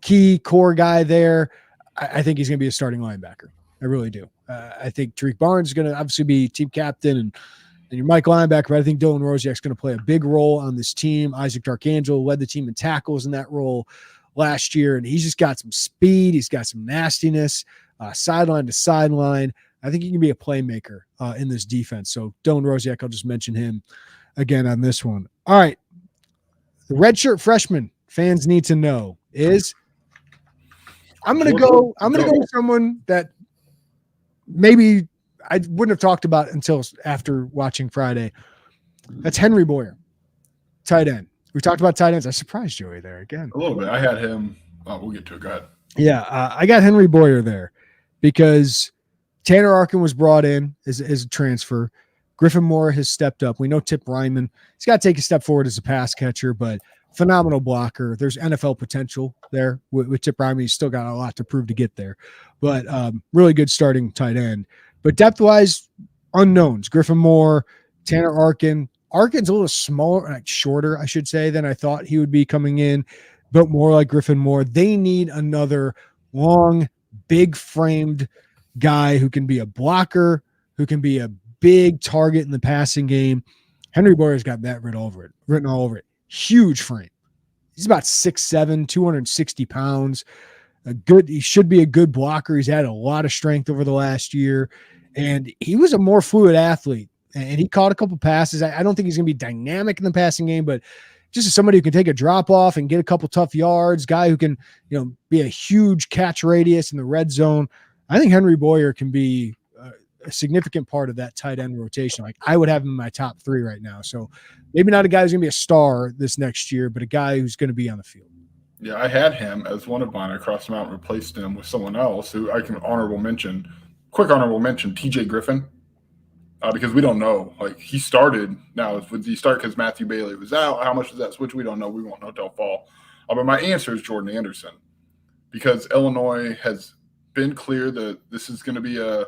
key core guy there. I think he's going to be a starting linebacker. I really do. I think Tariq Barnes is going to obviously be team captain and your Mike linebacker, but I think Dylan Rosiak is going to play a big role on this team. Isaac Darkangelo led the team in tackles in that role last year, and he's just got some speed. He's got some nastiness, sideline to sideline. I think he can be a playmaker in this defense. So Dylan Rosiak, I'll just mention him again on this one. All right. The redshirt freshman fans need to know is I'm going to go with someone that maybe I wouldn't have talked about until after watching Friday. That's Henry Boyer, tight end. We talked about tight ends. I surprised Joey there again. A little bit. I had him. Oh, we'll get to it. Go ahead. Yeah, I got Henry Boyer there because Tanner Arkin was brought in as a transfer. Griffin Moore has stepped up. We know Tip Ryman. He's got to take a step forward as a pass catcher, but phenomenal blocker. There's NFL potential there with Tip Ryman. He's still got a lot to prove to get there, but really good starting tight end. But depth-wise, unknowns. Griffin Moore, Tanner Arkin. Arkin's a little smaller, shorter, I should say, than I thought he would be coming in, built more like Griffin Moore. They need another long, big-framed guy who can be a blocker, who can be a big target in the passing game. Henry Boyer's got that written all over it. Huge frame. He's about 6'7", 260 pounds. He should be a good blocker. He's had a lot of strength over the last year, and he was a more fluid athlete. And he caught a couple passes. I don't think he's going to be dynamic in the passing game, but just as somebody who can take a drop off and get a couple tough yards, guy who can, be a huge catch radius in the red zone. I think Henry Boyer can be a significant part of that tight end rotation. Like, I would have him in my top 3 right now. So maybe not a guy who's going to be a star this next year, but a guy who's going to be on the field. Yeah, I had him as one of mine. I crossed him out and replaced him with someone else who I can quick honorable mention, TJ Griffin, because we don't know. Like, he started now. Would he start because Matthew Bailey was out? How much does that switch? We don't know. We won't know till fall. But my answer is Jordan Anderson, because Illinois has been clear that this is going to be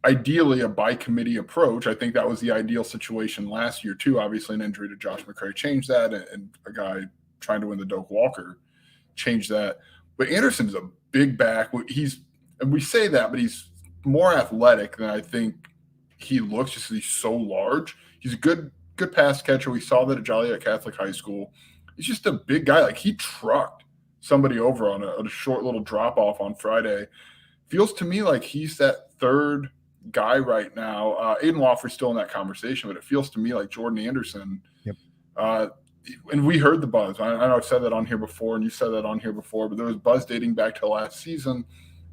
ideally a by committee approach. I think that was the ideal situation last year too. Obviously, an injury to Josh McCray changed that, and a guy trying to win the Doak Walker changed that. But Anderson's a big back. And we say that, but he's more athletic than I think he looks, just because he's so large. He's a good pass catcher. We saw that at Joliet Catholic High School. He's just a big guy. Like, he trucked somebody over on a short little drop off on Friday. Feels to me like he's that third guy right now. Aiden Wofford's still in that conversation, but it feels to me like Jordan Anderson. Yep. And we heard the buzz. I know I've said that on here before, and you said that on here before, but there was buzz dating back to last season.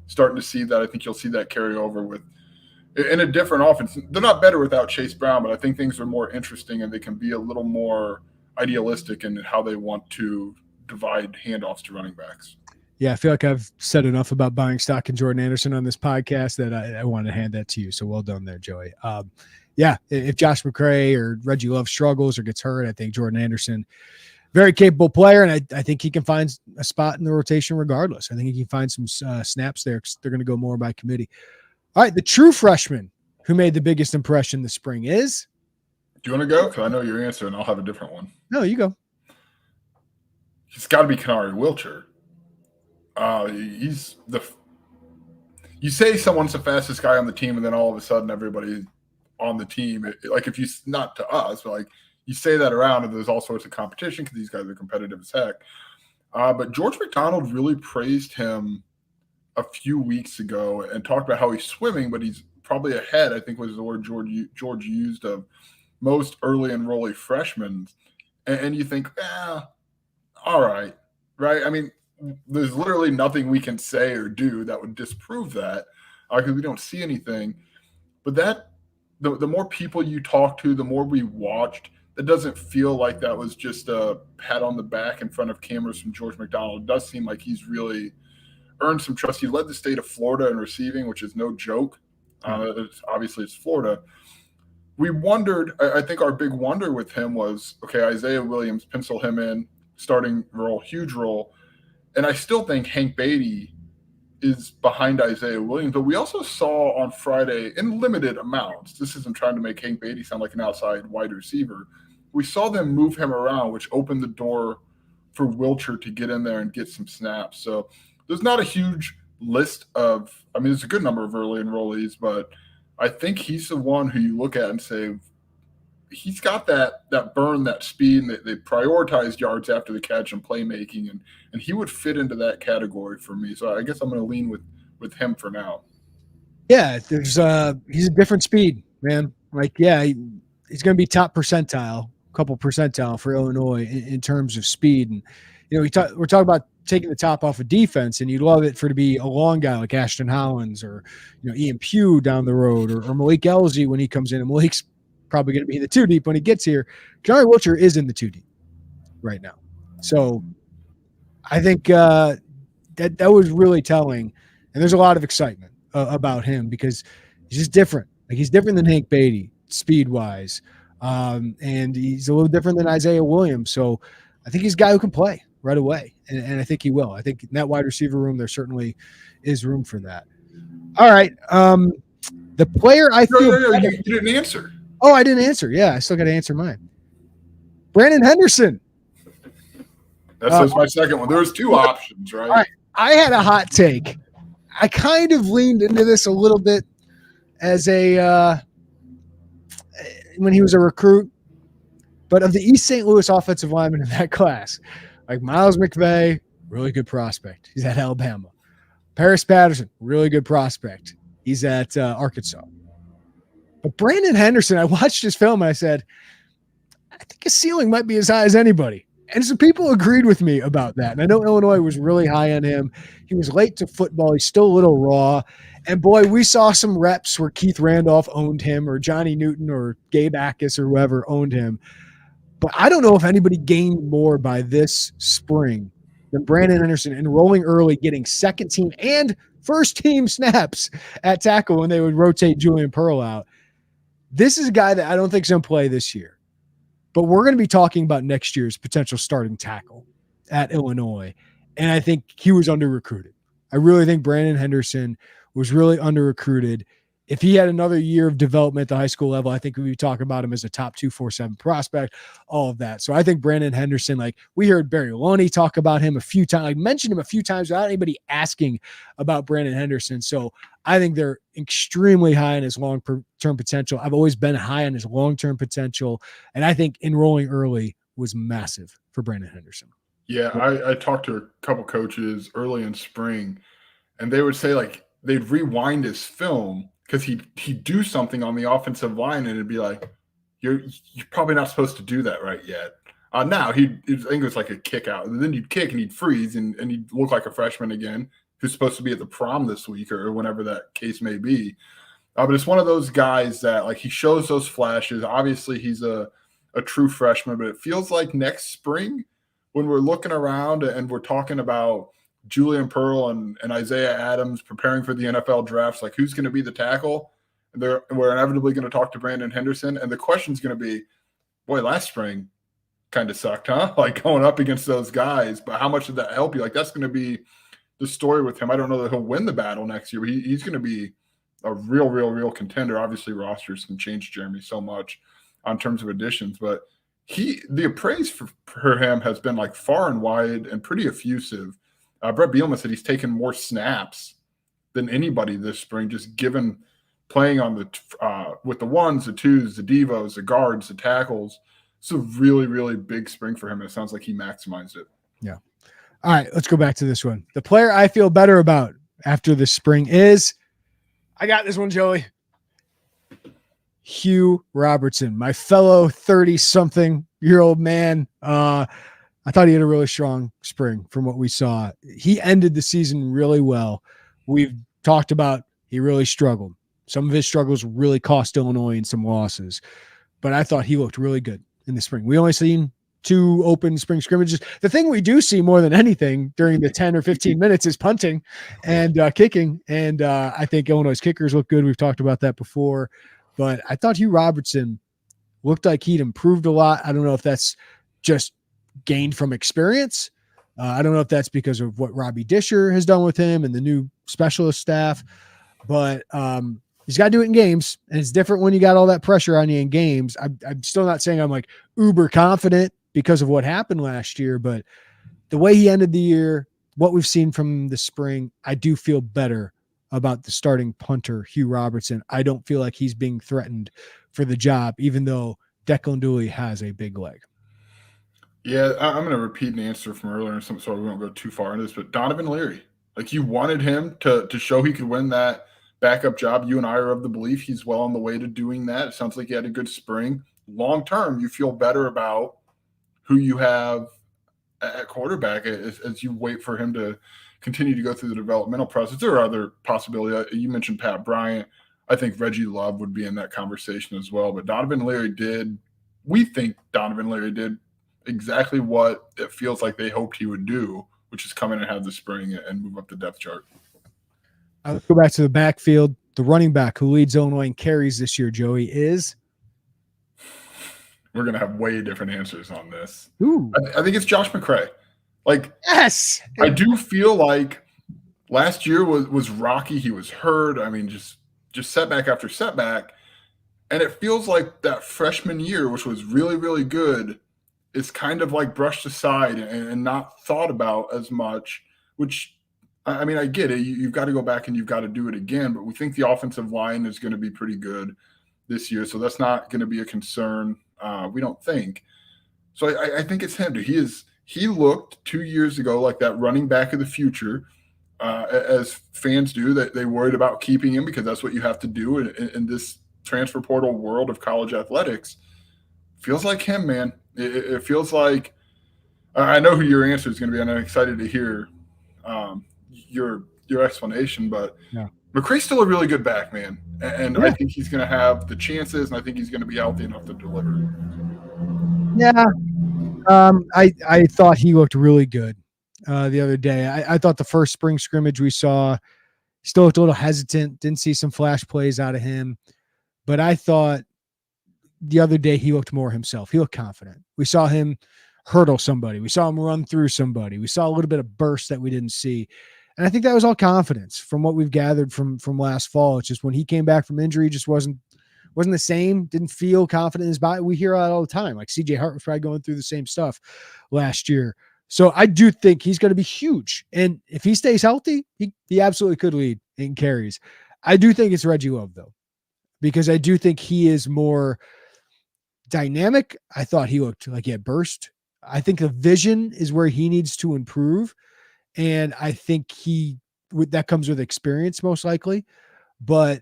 Starting to see that. I think you'll see that carry over in a different offense. They're not better without Chase Brown, but I think things are more interesting, and they can be a little more idealistic in how they want to divide handoffs to running backs. Yeah, I feel like I've said enough about buying stock in Jordan Anderson on this podcast that I want to hand that to you. So well done there, Joey. Yeah, if Josh McCray or Reggie Love struggles or gets hurt, I think Jordan Anderson, very capable player, and I think he can find a spot in the rotation regardless. I think he can find some snaps there because they're going to go more by committee. All right, the true freshman who made the biggest impression this spring is? Do you want to go? Because I know your answer, and I'll have a different one. No, you go. He's got to be Kenari Wilcher. You say someone's the fastest guy on the team, and then all of a sudden everybody on the team, if you, not to us, but like you say that around, and there's all sorts of competition because these guys are competitive as heck. But George McDonald really praised him a few weeks ago and talked about how he's swimming, but he's probably ahead, I think was the word George used, of most early enrollee freshmen. And you think, all right, right? I mean, there's literally nothing we can say or do that would disprove that because we don't see anything. But that the more people you talk to, the more we watched, it doesn't feel like that was just a pat on the back in front of cameras from George McDonald. It does seem like he's really earned some trust. He led the state of Florida in receiving, which is no joke. Obviously, it's Florida. We wondered, I think our big wonder with him was, okay, Isaiah Williams, pencil him in, starting role, huge role. And I still think Hank Beatty is behind Isaiah Williams, but we also saw on Friday in limited amounts, this isn't trying to make Hank Beatty sound like an outside wide receiver, we saw them move him around, which opened the door for Wilcher to get in there and get some snaps. So there's not a huge list of, I mean, there's a good number of early enrollees, but I think he's the one who you look at and say, he's got that burn, that speed, and they prioritized yards after the catch and playmaking, and he would fit into that category for me. So I guess I'm going to lean with him for now. Yeah, he's a different speed, man. Like, yeah, he's going to be top percentile, couple percentile for Illinois in terms of speed. And we're talking about taking the top off of defense, and you'd love it for to be a long guy like Ashton Hollins or Ian Pugh down the road or Malik Elzy when he comes in. And Malik's probably going to be the 2 deep when he gets here. Johnny Wilcher is in the 2 deep right now. So I think that was really telling. And there's a lot of excitement about him because he's just different. Like, he's different than Hank Beatty speed wise. And he's a little different than Isaiah Williams. So I think he's a guy who can play right away. And I think he will. I think in that wide receiver room, there certainly is room for that. All right. The player I feel you didn't answer. Oh, I didn't answer. Yeah, I still got to answer mine. Brandon Henderson. That's my second one. There was 2 options, right? All right. I had a hot take. I kind of leaned into this a little bit as when he was a recruit, but of the East St. Louis offensive linemen in that class, like Miles McVay, really good prospect. He's at Alabama. Paris Patterson, really good prospect. He's at Arkansas. But Brandon Henderson, I watched his film and I said, I think his ceiling might be as high as anybody. And some people agreed with me about that. And I know Illinois was really high on him. He was late to football. He's still a little raw. And boy, we saw some reps where Keith Randolph owned him or Johnny Newton or Gabe Akis or whoever owned him. But I don't know if anybody gained more by this spring than Brandon Henderson enrolling early, getting second team and first team snaps at tackle when they would rotate Julian Pearl out. This is a guy that I don't think is going to play this year, but we're going to be talking about next year's potential starting tackle at Illinois. And I think he was under-recruited. I really think Brandon Henderson was really under-recruited. If he had another year of development at the high school level, I think we'd be talking about him as a top 247 prospect, all of that. So I think Brandon Henderson, like we heard Barry Loney talk about him a few times, like mentioned him a few times without anybody asking about Brandon Henderson. So I think they're extremely high on his long-term potential. I've always been high on his long-term potential. And I think enrolling early was massive for Brandon Henderson. Yeah, I talked to a couple coaches early in spring, and they would say like they'd rewind his film because he'd do something on the offensive line, and it'd be like, you're probably not supposed to do that right yet. Now, I think it was like a kick out. And then you'd kick and he'd freeze, and he'd look like a freshman again who's supposed to be at the prom this week or whenever that case may be. But it's one of those guys that, like, he shows those flashes. Obviously, he's a true freshman, but it feels like next spring when we're looking around and we're talking about Julian Pearl and Isaiah Adams preparing for the NFL drafts, like who's going to be the tackle? And we're inevitably going to talk to Brandon Henderson. And the question's going to be, boy, last spring kind of sucked, huh? Like going up against those guys, but how much did that help you? Like that's going to be the story with him. I don't know that he'll win the battle next year, but he's going to be a real contender. Obviously rosters can change Jeremy so much on terms of additions, but the appraise for him has been like far and wide and pretty effusive. Brett Bielema said he's taken more snaps than anybody this spring, just given playing on the with the ones, the twos, the devos, the guards, the tackles. It's a really big spring for him. It sounds like he maximized it. Yeah. All right, let's go back to this one. The player I feel better about after the spring is, I got this one, Joey. Hugh Robertson, my fellow 30-something-year-old man. I thought he had a really strong spring from what we saw. He ended the season really well. We've talked about he really struggled. Some of his struggles really cost Illinois in some losses, but I thought he looked really good in the spring. We only seen 2 open spring scrimmages. The thing we do see more than anything during the 10 or 15 minutes is punting and kicking. And I think Illinois' kickers look good. We've talked about that before, but I thought Hugh Robertson looked like he'd improved a lot. I don't know if that's just gained from experience. I don't know if that's because of what Robbie Disher has done with him and the new specialist staff, but he's got to do it in games, and it's different when you got all that pressure on you in games. I'm still not saying I'm like uber confident because of what happened last year, but the way he ended the year, what we've seen from the spring, I do feel better about the starting punter, Hugh Robertson. I don't feel like he's being threatened for the job, even though Declan Dooley has a big leg. Yeah, I'm going to repeat an answer from earlier, so we won't go too far into this, but Donovan Leary, like you wanted him to show he could win that backup job. You and I are of the belief he's well on the way to doing that. It sounds like he had a good spring. Long term, you feel better about who you have at quarterback as you wait for him to continue to go through the developmental process. There are other possibilities. You mentioned Pat Bryant. I think Reggie Love would be in that conversation as well. But we think Donovan Leary did exactly what it feels like they hoped he would do, which is come in and have the spring and move up the depth chart. I'll go back to the backfield. The running back who leads Illinois in carries this year, Joey, is? We're going to have way different answers on this. Ooh. I think it's Josh McCray. Yes. I do feel like last year was rocky. He was hurt. I mean, just setback after setback. And it feels like that freshman year, which was really, really good, is kind of like brushed aside and not thought about as much, which, I mean, I get it. You've got to go back and you've got to do it again, but we think the offensive line is going to be pretty good this year. So that's not going to be a concern. We don't think. So I think it's him. He looked 2 years ago like that running back of the future, as fans do, that they worried about keeping him because that's what you have to do in this transfer portal world of college athletics. Feels like him, man. It feels like I know who your answer is going to be, and I'm excited to hear your explanation. But yeah. McCray's still a really good back, man, and yeah. I think he's going to have the chances, and I think he's going to be healthy enough to deliver. Yeah, I thought he looked really good the other day. I thought the first spring scrimmage we saw still looked a little hesitant. Didn't see some flash plays out of him, but I thought the other day he looked more himself. He looked confident. We saw him hurdle somebody. We saw him run through somebody. We saw a little bit of burst that we didn't see. And I think that was all confidence from what we've gathered from last fall. It's just when he came back from injury, just wasn't the same, didn't feel confident in his body. We hear that all the time. Like CJ Hart was probably going through the same stuff last year. So I do think he's going to be huge. And if he stays healthy, he absolutely could lead in carries. I do think it's Reggie Love, though, because I do think he is more dynamic. I thought he looked like he had burst. I think the vision is where he needs to improve. And I think that comes with experience, most likely. But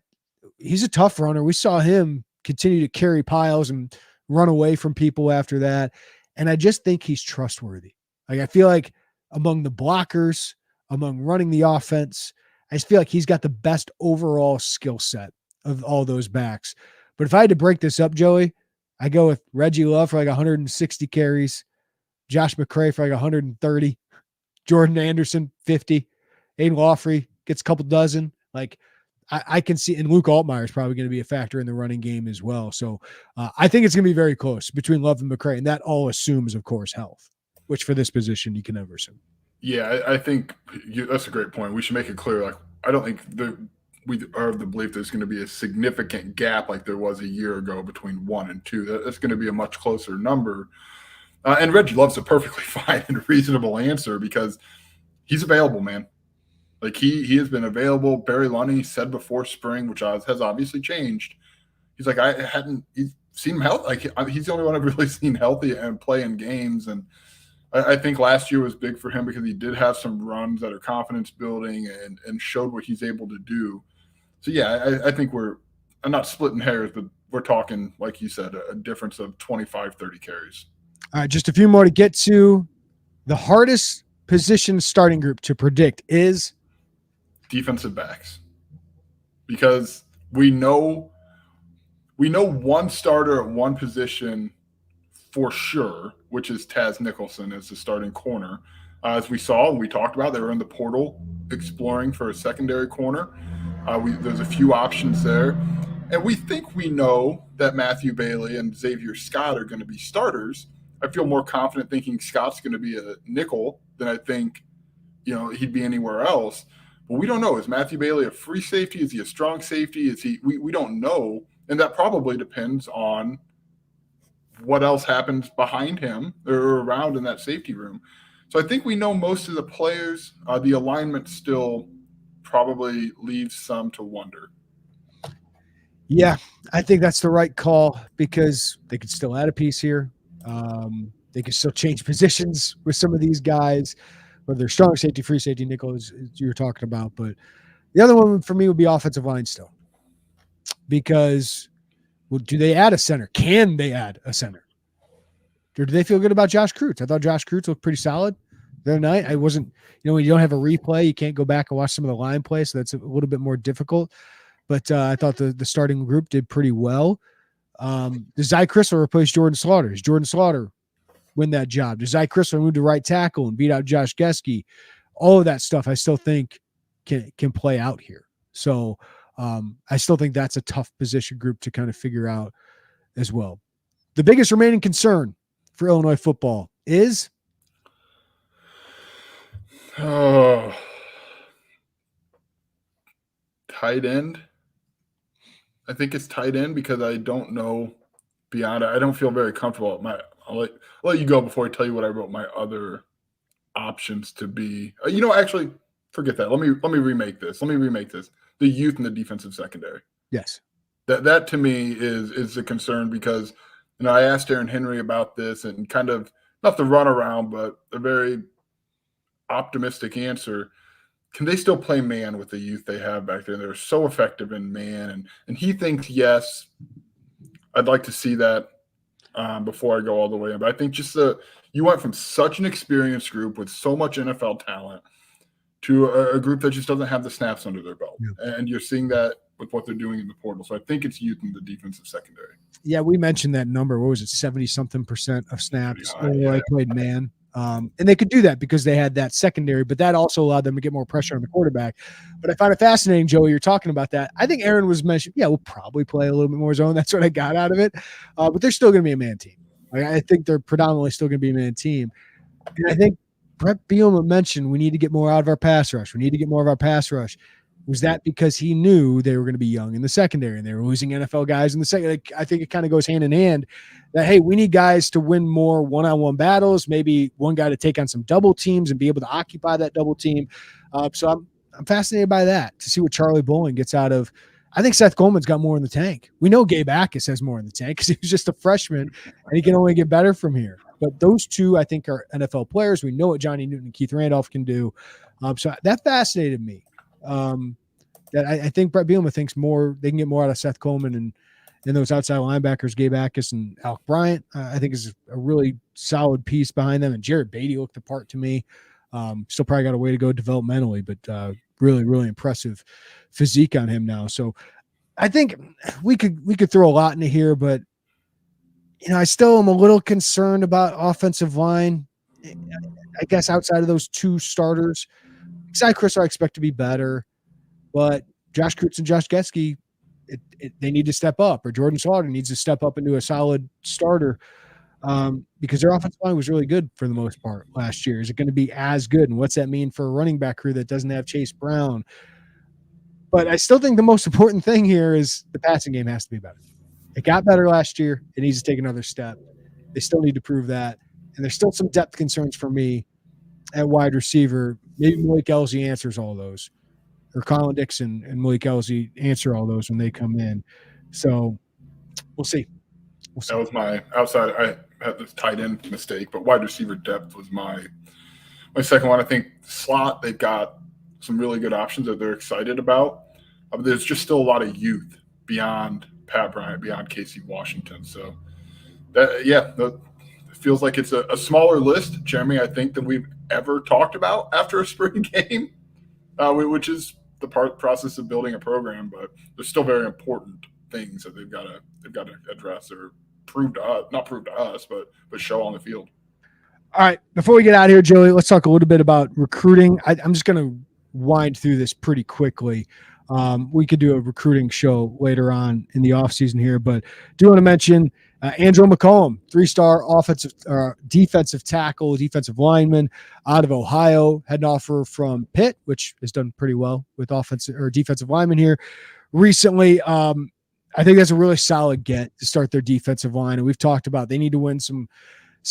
he's a tough runner. We saw him continue to carry piles and run away from people after that. And I just think he's trustworthy. Like, I feel like among the blockers, among running the offense, I just feel like he's got the best overall skill set of all those backs. But if I had to break this up, Joey, I go with Reggie Love for like 160 carries, Josh McCray for like 130, Jordan Anderson, 50, Aiden Laughley gets a couple dozen. Like, I can see, and Luke Altmaier is probably going to be a factor in the running game as well. So I think it's going to be very close between Love and McCray, and that all assumes, of course, health, which for this position you can never assume. Yeah, I think that's a great point. We should make it clear. Like, I don't think we are of the belief there's going to be a significant gap like there was a year ago between 1 and 2. That's going to be a much closer number. And Reggie Love's a perfectly fine and reasonable answer because he's available, man. Like, he has been available. Barry Lunny said before spring, which has obviously changed. He's like, he's seen him healthy. Like, he's the only one I've really seen healthy and play in games. And I think last year was big for him because he did have some runs that are confidence building and showed what he's able to do. So, yeah, I think I'm not splitting hairs, but we're talking, like you said, a difference of 25, 30 carries. All right, just a few more to get to. The hardest position starting group to predict is defensive backs, because we know one starter at one position for sure, which is Taz Nicholson as the starting corner. As we saw and we talked about, they were in the portal exploring for a secondary corner. There's a few options there. And we think we know that Matthew Bailey and Xavier Scott are going to be starters. I feel more confident thinking Scott's going to be a nickel than I think, he'd be anywhere else. But we don't know. Is Matthew Bailey a free safety? Is he a strong safety? Is he? We don't know. And that probably depends on what else happens behind him or around in that safety room. So I think we know most of the players. The alignment still probably leaves some to wonder. Yeah, I think that's the right call because they could still add a piece here. They could still change positions with some of these guys, whether they're strong safety, free safety, nickel, as you're talking about. But the other one for me would be offensive line still, because do they add a center? Can they add a center? Or do they feel good about Josh Kreutz? I thought Josh Kreutz looked pretty solid the other night. I wasn't, when you don't have a replay, you can't go back and watch some of the line plays, so that's a little bit more difficult. But I thought the starting group did pretty well. Does Zy Crisler replace Jordan Slaughter? Does Jordan Slaughter win that job? Does Zy Crisler move to right tackle and beat out Josh Gesky? All of that stuff I still think can play out here. So I still think that's a tough position group to kind of figure out as well. The biggest remaining concern for Illinois football is tight end. I think it's tight end because I don't know beyond it. I don't feel very comfortable. I'll let you go before I tell you what I wrote my other options to be. Actually, forget that. Let me remake this. The youth and the defensive secondary. Yes. That to me is a concern because I asked Aaron Henry about this and kind of not the runaround, but a very optimistic answer. Can they still play man with the youth they have back there? They're so effective in man. And he thinks, yes, I'd like to see that before I go all the way in. But I think just you went from such an experienced group with so much NFL talent to a group that just doesn't have the snaps under their belt. Yeah. And you're seeing that with what they're doing in the portal. So I think it's youth in the defensive secondary. Yeah, we mentioned that number. What was it, 70-something% of snaps? I played man. And they could do that because they had that secondary, but that also allowed them to get more pressure on the quarterback. But I find it fascinating, Joey, you're talking about that. I think Aaron was mentioned, we'll probably play a little bit more zone. That's what I got out of it. But they're still going to be a man team. I think they're predominantly still going to be a man team. And I think Brett Bielema mentioned we need to get more out of our pass rush. Was that because he knew they were going to be young in the secondary and they were losing NFL guys in the second? I think it kind of goes hand in hand that, hey, we need guys to win more one-on-one battles, maybe one guy to take on some double teams and be able to occupy that double team. So I'm fascinated by that to see what Charlie Bowling gets out of. I think Seth Coleman's got more in the tank. We know Gabe Akis has more in the tank because he was just a freshman and he can only get better from here. But those two, I think, are NFL players. We know what Johnny Newton and Keith Randolph can do. So that fascinated me. That I think Brett Bielema thinks they can get more out of Seth Coleman and those outside linebackers, Gabe Akis and Alec Bryant. I think is a really solid piece behind them. And Jared Beatty looked the part to me. Still probably got a way to go developmentally, but really, really impressive physique on him now. So I think we could throw a lot into here, but I still am a little concerned about offensive line. I guess outside of those two starters, Zy Crisler I expect to be better. But Josh Kreutz and Josh Gesky, they need to step up, or Jordan Slaughter needs to step up into a solid starter because their offensive line was really good for the most part last year. Is it going to be as good? And what's that mean for a running back crew that doesn't have Chase Brown? But I still think the most important thing here is the passing game has to be better. It got better last year. It needs to take another step. They still need to prove that. And there's still some depth concerns for me at wide receiver. Maybe Malik Elzy answers all those. Or Colin Dixon and Malik Elzy answer all those when they come in. So we'll see. That was my outside. I had this tight end mistake, but wide receiver depth was my second one. I think slot, they've got some really good options that they're excited about. But there's just still a lot of youth beyond Pat Bryant, beyond Casey Washington. So it feels like it's a smaller list, Jeremy, I think, than we've ever talked about after a spring game, which is the process of building a program. But there's still very important things that they've got to address or not prove to us, but show on the field. All right, before we get out of here, Joey, let's talk a little bit about recruiting. I'm just going to wind through this pretty quickly. We could do a recruiting show later on in the offseason here, but do want to mention Andrew McCollum, 3-star defensive tackle, defensive lineman out of Ohio, had an offer from Pitt, which has done pretty well with offensive or defensive linemen here recently. I think that's a really solid get to start their defensive line. And we've talked about they need to win some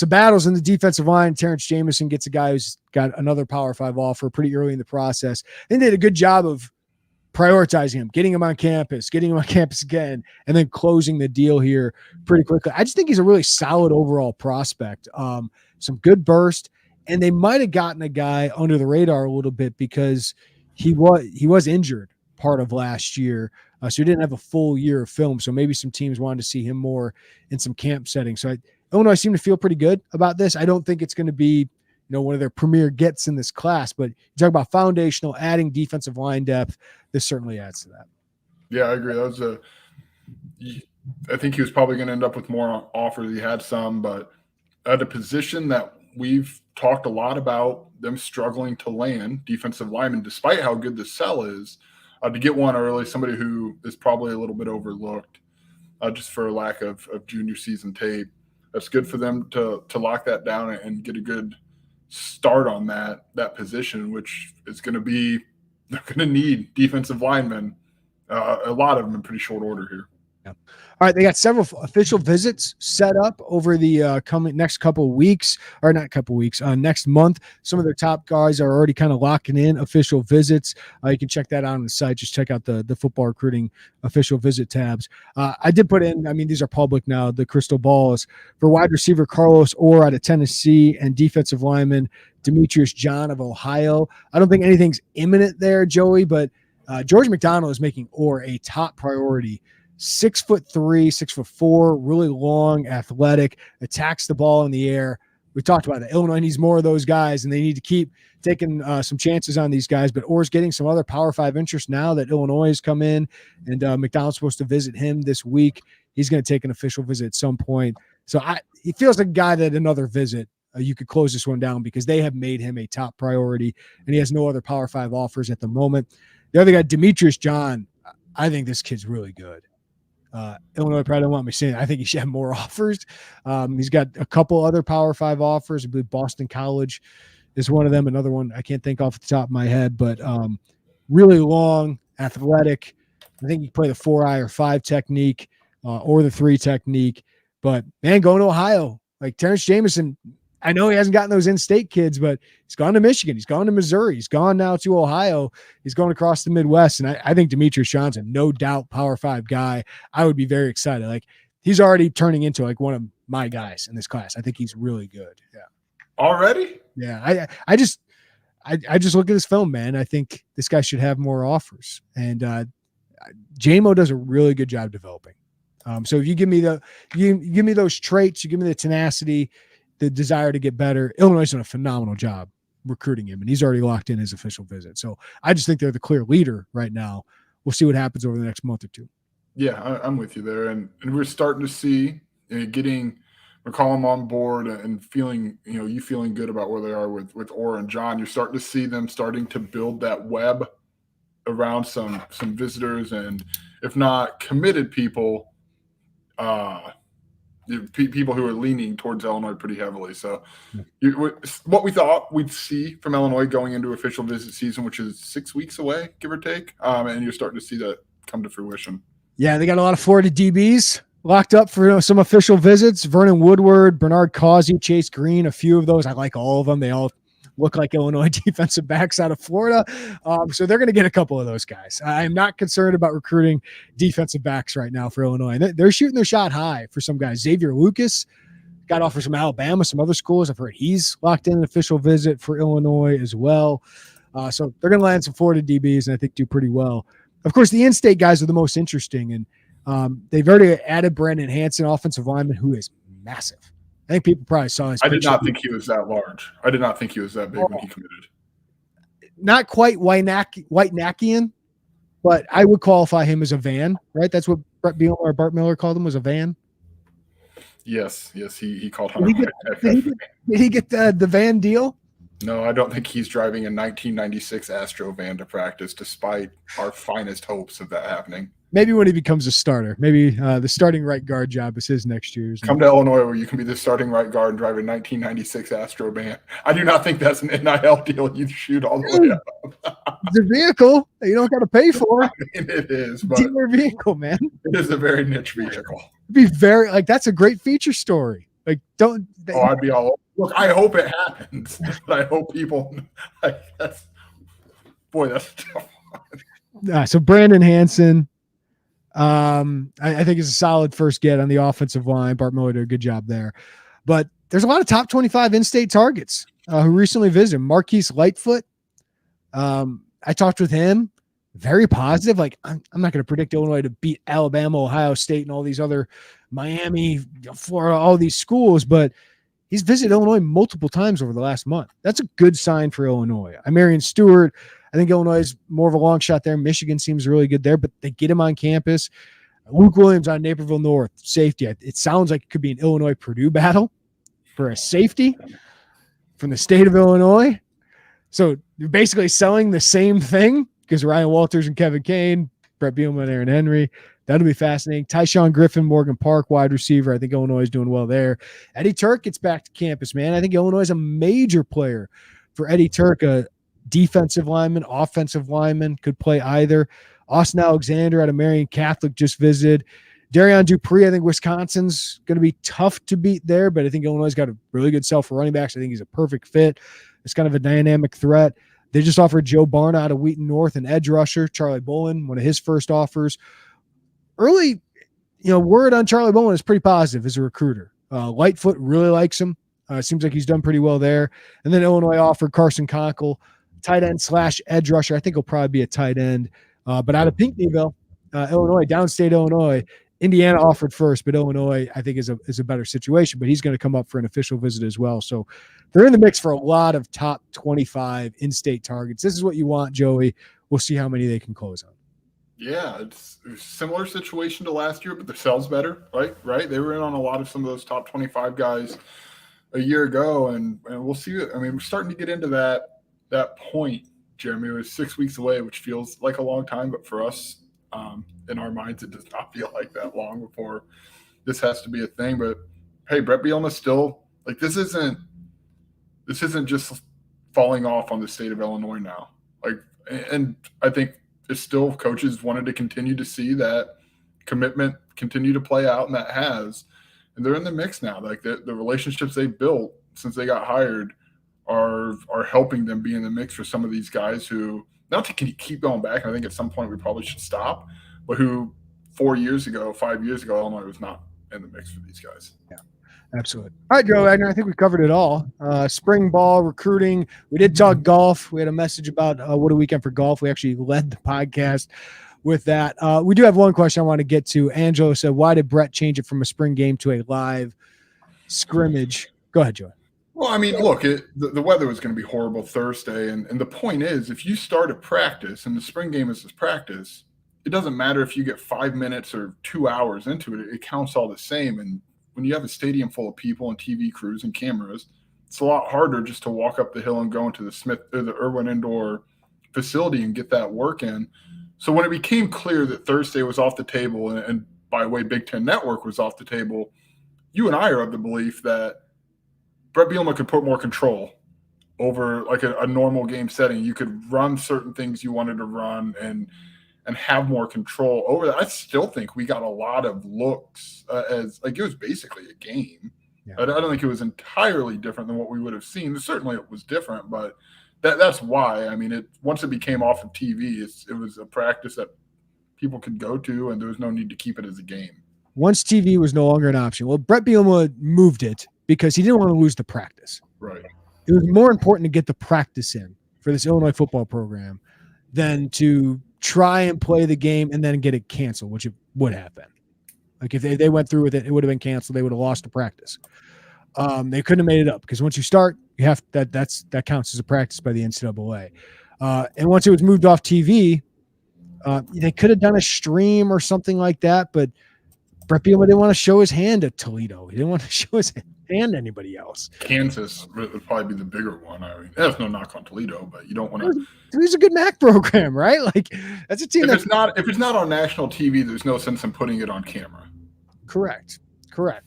battles in the defensive line. Terrence Jamison gets a guy who's got another Power 5 offer pretty early in the process. I think they did a good job of prioritizing him, getting him on campus again, and then closing the deal here pretty quickly. I just think he's a really solid overall prospect. Some good burst, and they might have gotten a guy under the radar a little bit because he was injured part of last year. So he didn't have a full year of film. So maybe some teams wanted to see him more in some camp settings. So Illinois seem to feel pretty good about this. I don't think it's going to be, one of their premier gets in this class, but you talk about foundational, adding defensive line depth. This certainly adds to that. Yeah, I agree. I think he was probably going to end up with more offers. He had some, but at a position that we've talked a lot about them struggling to land defensive linemen, despite how good the sell is, to get one early, somebody who is probably a little bit overlooked just for a lack of junior season tape. That's good for them to lock that down and get a good start on that position, which is going to be – they're going to need defensive linemen, a lot of them in pretty short order here. Yeah. All right, they got several official visits set up over the next couple of weeks, or not couple of weeks, next month. Some of their top guys are already kind of locking in official visits. You can check that out on the site. Just check out the football recruiting official visit tabs. I did put in, these are public now, the crystal balls for wide receiver Carlos Orr out of Tennessee and defensive lineman Demetrius John of Ohio. I don't think anything's imminent there, Joey, but George McDonald is making Orr a top priority. 6'3", 6'4", really long, athletic, attacks the ball in the air. We talked about that. Illinois needs more of those guys, and they need to keep taking some chances on these guys. But Orr's getting some other Power 5 interest now that Illinois has come in, and McDonald's supposed to visit him this week. He's going to take an official visit at some point. So he feels like a guy that another visit, you could close this one down because they have made him a top priority, and he has no other Power 5 offers at the moment. The other guy, Demetrius John, I think this kid's really good. Illinois probably don't want me saying it. I think he should have more offers. He's got a couple other Power 5 offers. I believe Boston College is one of them. Another one I can't think off the top of my head, but really long, athletic. I think he can play the 4-eye or 5 technique or the 3 technique. But, man, going to Ohio, like Terrence Jamison, I know he hasn't gotten those in-state kids, but he's gone to Michigan. He's gone to Missouri. He's gone now to Ohio. He's going across the Midwest. And I think Demetrius Johnson, no doubt, Power 5 guy. I would be very excited. Like, he's already turning into like one of my guys in this class. I think he's really good. Yeah. Already? Yeah. I just look at this film, man. I think this guy should have more offers. And JMO does a really good job developing. So if you give me those traits, you give me the tenacity, the desire to get better, Illinois has done a phenomenal job recruiting him, and he's already locked in his official visit. So I just think they're the clear leader right now. We'll see what happens over the next month or two. Yeah, I'm with you there. And we're starting to see getting McCollum on board and feeling, you feeling good about where they are with Orr and John. You're starting to see them starting to build that web around some visitors and, if not committed people, people who are leaning towards Illinois pretty heavily. So what we thought we'd see from Illinois going into official visit season, which is 6 weeks away, give or take, and you're starting to see that come to fruition. Yeah, they got a lot of Florida DBs locked up for some official visits. Vernon Woodward, Bernard Causey, Chase Green, a few of those. I like all of them. They all look like Illinois defensive backs out of Florida. So they're going to get a couple of those guys. I'm not concerned about recruiting defensive backs right now for Illinois. They're shooting their shot high for some guys. Xavier Lucas got offers from Alabama, some other schools. I've heard he's locked in an official visit for Illinois as well. So they're going to land some Florida DBs and I think do pretty well. Of course, the in-state guys are the most interesting, and they've already added Brandon Hansen, offensive lineman, who is massive. I think people probably saw his I did picture. not think he was that large. I did not think he was that big when he committed. Not quite White-Nackian, but I would qualify him as a van, right? That's what Bart Miller called him, was a van. Yes, he called Hunter. Did he get the van deal? No, I don't think he's driving a 1996 Astro van to practice, despite our finest hopes of that happening. Maybe when he becomes a starter. Maybe the starting right guard job is his next year's. Come to Illinois where you can be the starting right guard and drive a 1996 Astro van. I do not think that's an NIL deal you shoot all the way up. It's a vehicle that you don't got to pay for. I mean, it is, but dealer vehicle, man. It is a very niche vehicle. It'd be that's a great feature story. Like, I'd be all over. Look, I hope it happens, but I hope people that's a tough one. So Brandon Hansen, I think is a solid first get on the offensive line. Bart Miller did a good job there, but there's a lot of top 25 in-state targets who recently visited. Marquise Lightfoot. I talked with him, very positive. Like, I'm not going to predict Illinois to beat Alabama, Ohio State, and all these other Miami, Florida, all these schools, but he's visited Illinois multiple times over the last month. That's a good sign for Illinois. Marion Stewart, I think Illinois is more of a long shot there. Michigan seems really good there, but they get him on campus. Luke Williams on Naperville North, safety. It sounds like it could be an Illinois-Purdue battle for a safety from the state of Illinois. So you're basically selling the same thing because Ryan Walters and Kevin Kane, Brett Bielema and Aaron Henry. That'll be fascinating. Tyshawn Griffin, Morgan Park, wide receiver. I think Illinois is doing well there. Eddie Turk gets back to campus, man. I think Illinois is a major player for Eddie Turk, a defensive lineman, offensive lineman, could play either. Austin Alexander out of Marion Catholic just visited. Darion Dupree, I think Wisconsin's going to be tough to beat there, but I think Illinois has got a really good sell for running backs. I think he's a perfect fit. It's kind of a dynamic threat. They just offered Joe Barna out of Wheaton North, an edge rusher. Charlie Bolin, one of his first offers. Early, word on Charlie Bolin is pretty positive as a recruiter. Lightfoot really likes him. Seems like he's done pretty well there. And then Illinois offered Carson Conkle, tight end / edge rusher. I think he'll probably be a tight end. But out of Pinckneyville, Illinois, downstate Illinois, Indiana offered first, but Illinois, I think, is a better situation. But he's going to come up for an official visit as well. So they're in the mix for a lot of top 25 in-state targets. This is what you want, Joey. We'll see how many they can close on. Yeah, it's a similar situation to last year, but the sell's better, right? They were in on a lot of some of those top 25 guys a year ago, and we'll see. I mean, we're starting to get into that point, Jeremy. It was 6 weeks away, which feels like a long time, but for us, in our minds, it does not feel like that long before this has to be a thing. But hey, Brett Bielema still this isn't just falling off on the state of Illinois now. And I think it's still coaches wanted to continue to see that commitment continue to play out, and that has. And they're in the mix now. The relationships they've built since they got hired are helping them be in the mix for some of these guys who, not to keep going back, and I think at some point we probably should stop, but who 5 years ago, Illinois was not in the mix for these guys. Yeah, absolutely. All right, Joe Wagner, I think we covered it all. Spring ball, recruiting. We did talk golf. We had a message about what a weekend for golf. We actually led the podcast with that. We do have one question I want to get to. Angelo said, why did Brett change it from a spring game to a live scrimmage? Go ahead, Joe. Well, I mean, look, the weather was going to be horrible Thursday. And the point is, if you start a practice and the spring game is this practice, it doesn't matter if you get 5 minutes or 2 hours into it. It counts all the same. And when you have a stadium full of people and TV crews and cameras, it's a lot harder just to walk up the hill and go into the Irwin Indoor facility and get that work in. So when it became clear that Thursday was off the table, and by the way, Big Ten Network was off the table, you and I are of the belief that Brett Bielema could put more control over a normal game setting. You could run certain things you wanted to run and have more control over that. I still think we got a lot of looks as it was basically a game. Yeah. I don't think it was entirely different than what we would have seen. Certainly it was different, but that's why. I mean, once it became off of TV, it was a practice that people could go to, and there was no need to keep it as a game. Once TV was no longer an option. Well, Brett Bielema moved it because he didn't want to lose the practice. Right. It was more important to get the practice in for this Illinois football program than to try and play the game and then get it canceled, which it would have been. Like if they went through with it, it would have been canceled. They would have lost the practice. They couldn't have made it up because once you start, you have that counts as a practice by the NCAA. And once it was moved off TV, they could have done a stream or something like that, but Brett Bielema didn't want to show his hand at Toledo. He didn't want to show his hand to anybody else. Kansas would probably be the bigger one. I mean, that's no knock on Toledo, but you don't want to. It's a good MAC program, right? Like that's a team. If it's not on national TV, there's no sense in putting it on camera. Correct.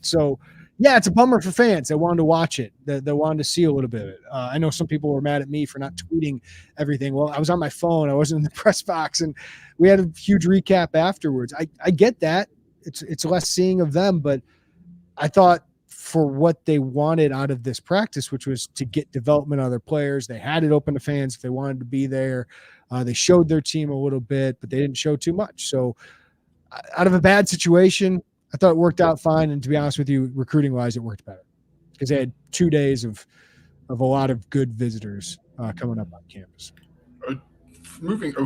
So yeah, it's a bummer for fans that wanted to watch it, that wanted to see a little bit of it. I know some people were mad at me for not tweeting everything. Well, I was on my phone. I wasn't in the press box, and we had a huge recap afterwards. I get that. It's less seeing of them, but I thought for what they wanted out of this practice, which was to get development out of their players, they had it open to fans if they wanted to be there. They showed their team a little bit, but they didn't show too much. So out of a bad situation, I thought it worked out fine. And to be honest with you, recruiting-wise, it worked better because they had 2 days of a lot of good visitors coming up on campus.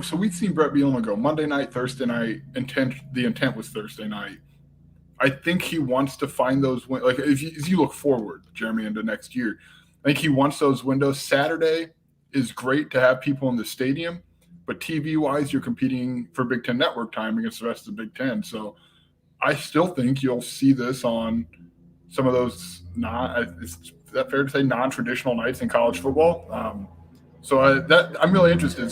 So we've seen Brett Bielema go Monday night, Thursday night. The intent was Thursday night. I think he wants to find those like as you look forward, Jeremy, into next year. I think he wants those windows. Saturday is great to have people in the stadium, but TV-wise, you're competing for Big Ten Network time against the rest of the Big Ten. So I still think you'll see this on some of those is that fair to say non-traditional nights in college football. So I'm really interested.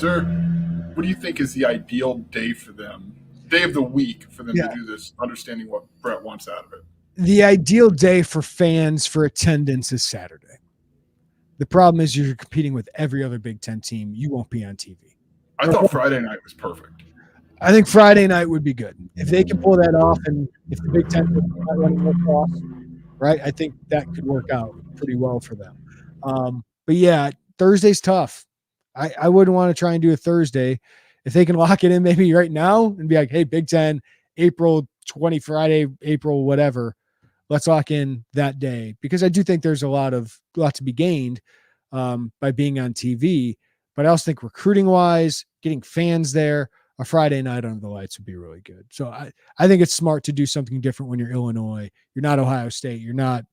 What do you think is the ideal day for them? Day of the week for them to do this, understanding what Brett wants out of it. The ideal day for fans for attendance is Saturday. The problem is you're competing with every other Big Ten team. You won't be on TV. I thought Friday night was perfect. I think Friday night would be good. If they can pull that off and if the Big Ten is not running lacrosse, right, I think that could work out pretty well for them. But yeah, Thursday's tough. I wouldn't want to try and do a Thursday. If they can lock it in maybe right now and be like, hey, Big Ten, April 20, Friday, April, whatever, let's lock in that day. Because I do think there's a lot to be gained by being on TV. But I also think recruiting-wise, getting fans there, a Friday night under the lights would be really good. So I think it's smart to do something different when you're Illinois. You're not Ohio State. You're not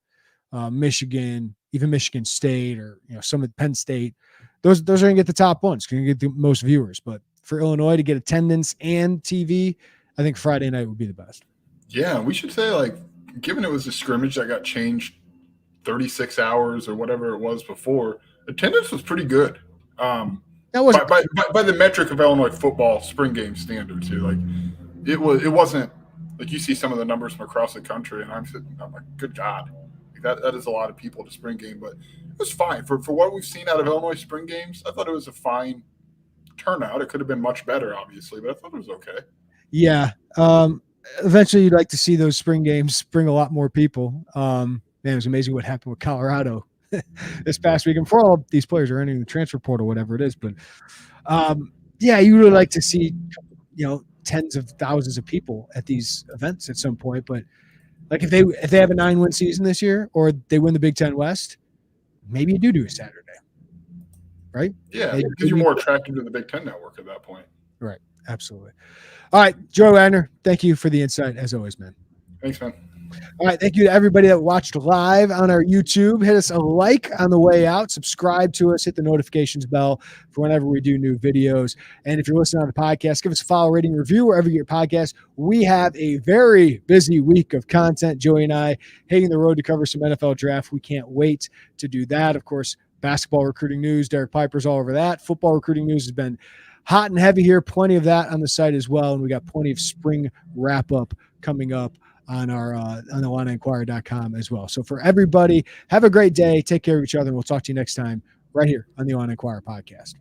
Michigan, even Michigan State or some of Penn State. Those are going to get the top ones, going to get the most viewers. But for Illinois to get attendance and TV, I think Friday night would be the best. Yeah, we should say, like, given it was a scrimmage that got changed 36 hours or whatever it was before, attendance was pretty good. That was by the metric of Illinois football spring game standard too. Like it wasn't like you see some of the numbers from across the country, and I'm like, good God, like that is a lot of people to spring game, but it was fine for what we've seen out of Illinois spring games. I thought it was a fine turnout. It could have been much better, obviously, but I thought it was okay. Yeah. Eventually, you'd like to see those spring games bring a lot more people. Man, it was amazing what happened with Colorado this past week. And for all these players are entering the transfer portal, whatever it is. But, yeah, you would like to see, tens of thousands of people at these events at some point. But, like, if they have a 9-win season this year or they win the Big Ten West, maybe you do a Saturday. Right? Yeah, because you're more attracted to the Big Ten Network at that point. Right. Absolutely. All right, Joe Wagner, thank you for the insight as always, man. Thanks, man. All right, thank you to everybody that watched live on our YouTube. Hit us a like on the way out. Subscribe to us. Hit the notifications bell for whenever we do new videos. And if you're listening on the podcast, give us a follow, rating, review wherever you get your podcast. We have a very busy week of content. Joey and I hitting the road to cover some NFL draft. We can't wait to do that. Of course, basketball recruiting news. Derek Piper's all over that. Football recruiting news has been hot and heavy here. Plenty of that on the site as well. And we got plenty of spring wrap-up coming up on our on the IlliniInquirer.com as well. So for everybody, have a great day. Take care of each other. And we'll talk to you next time right here on the Illini Inquirer podcast.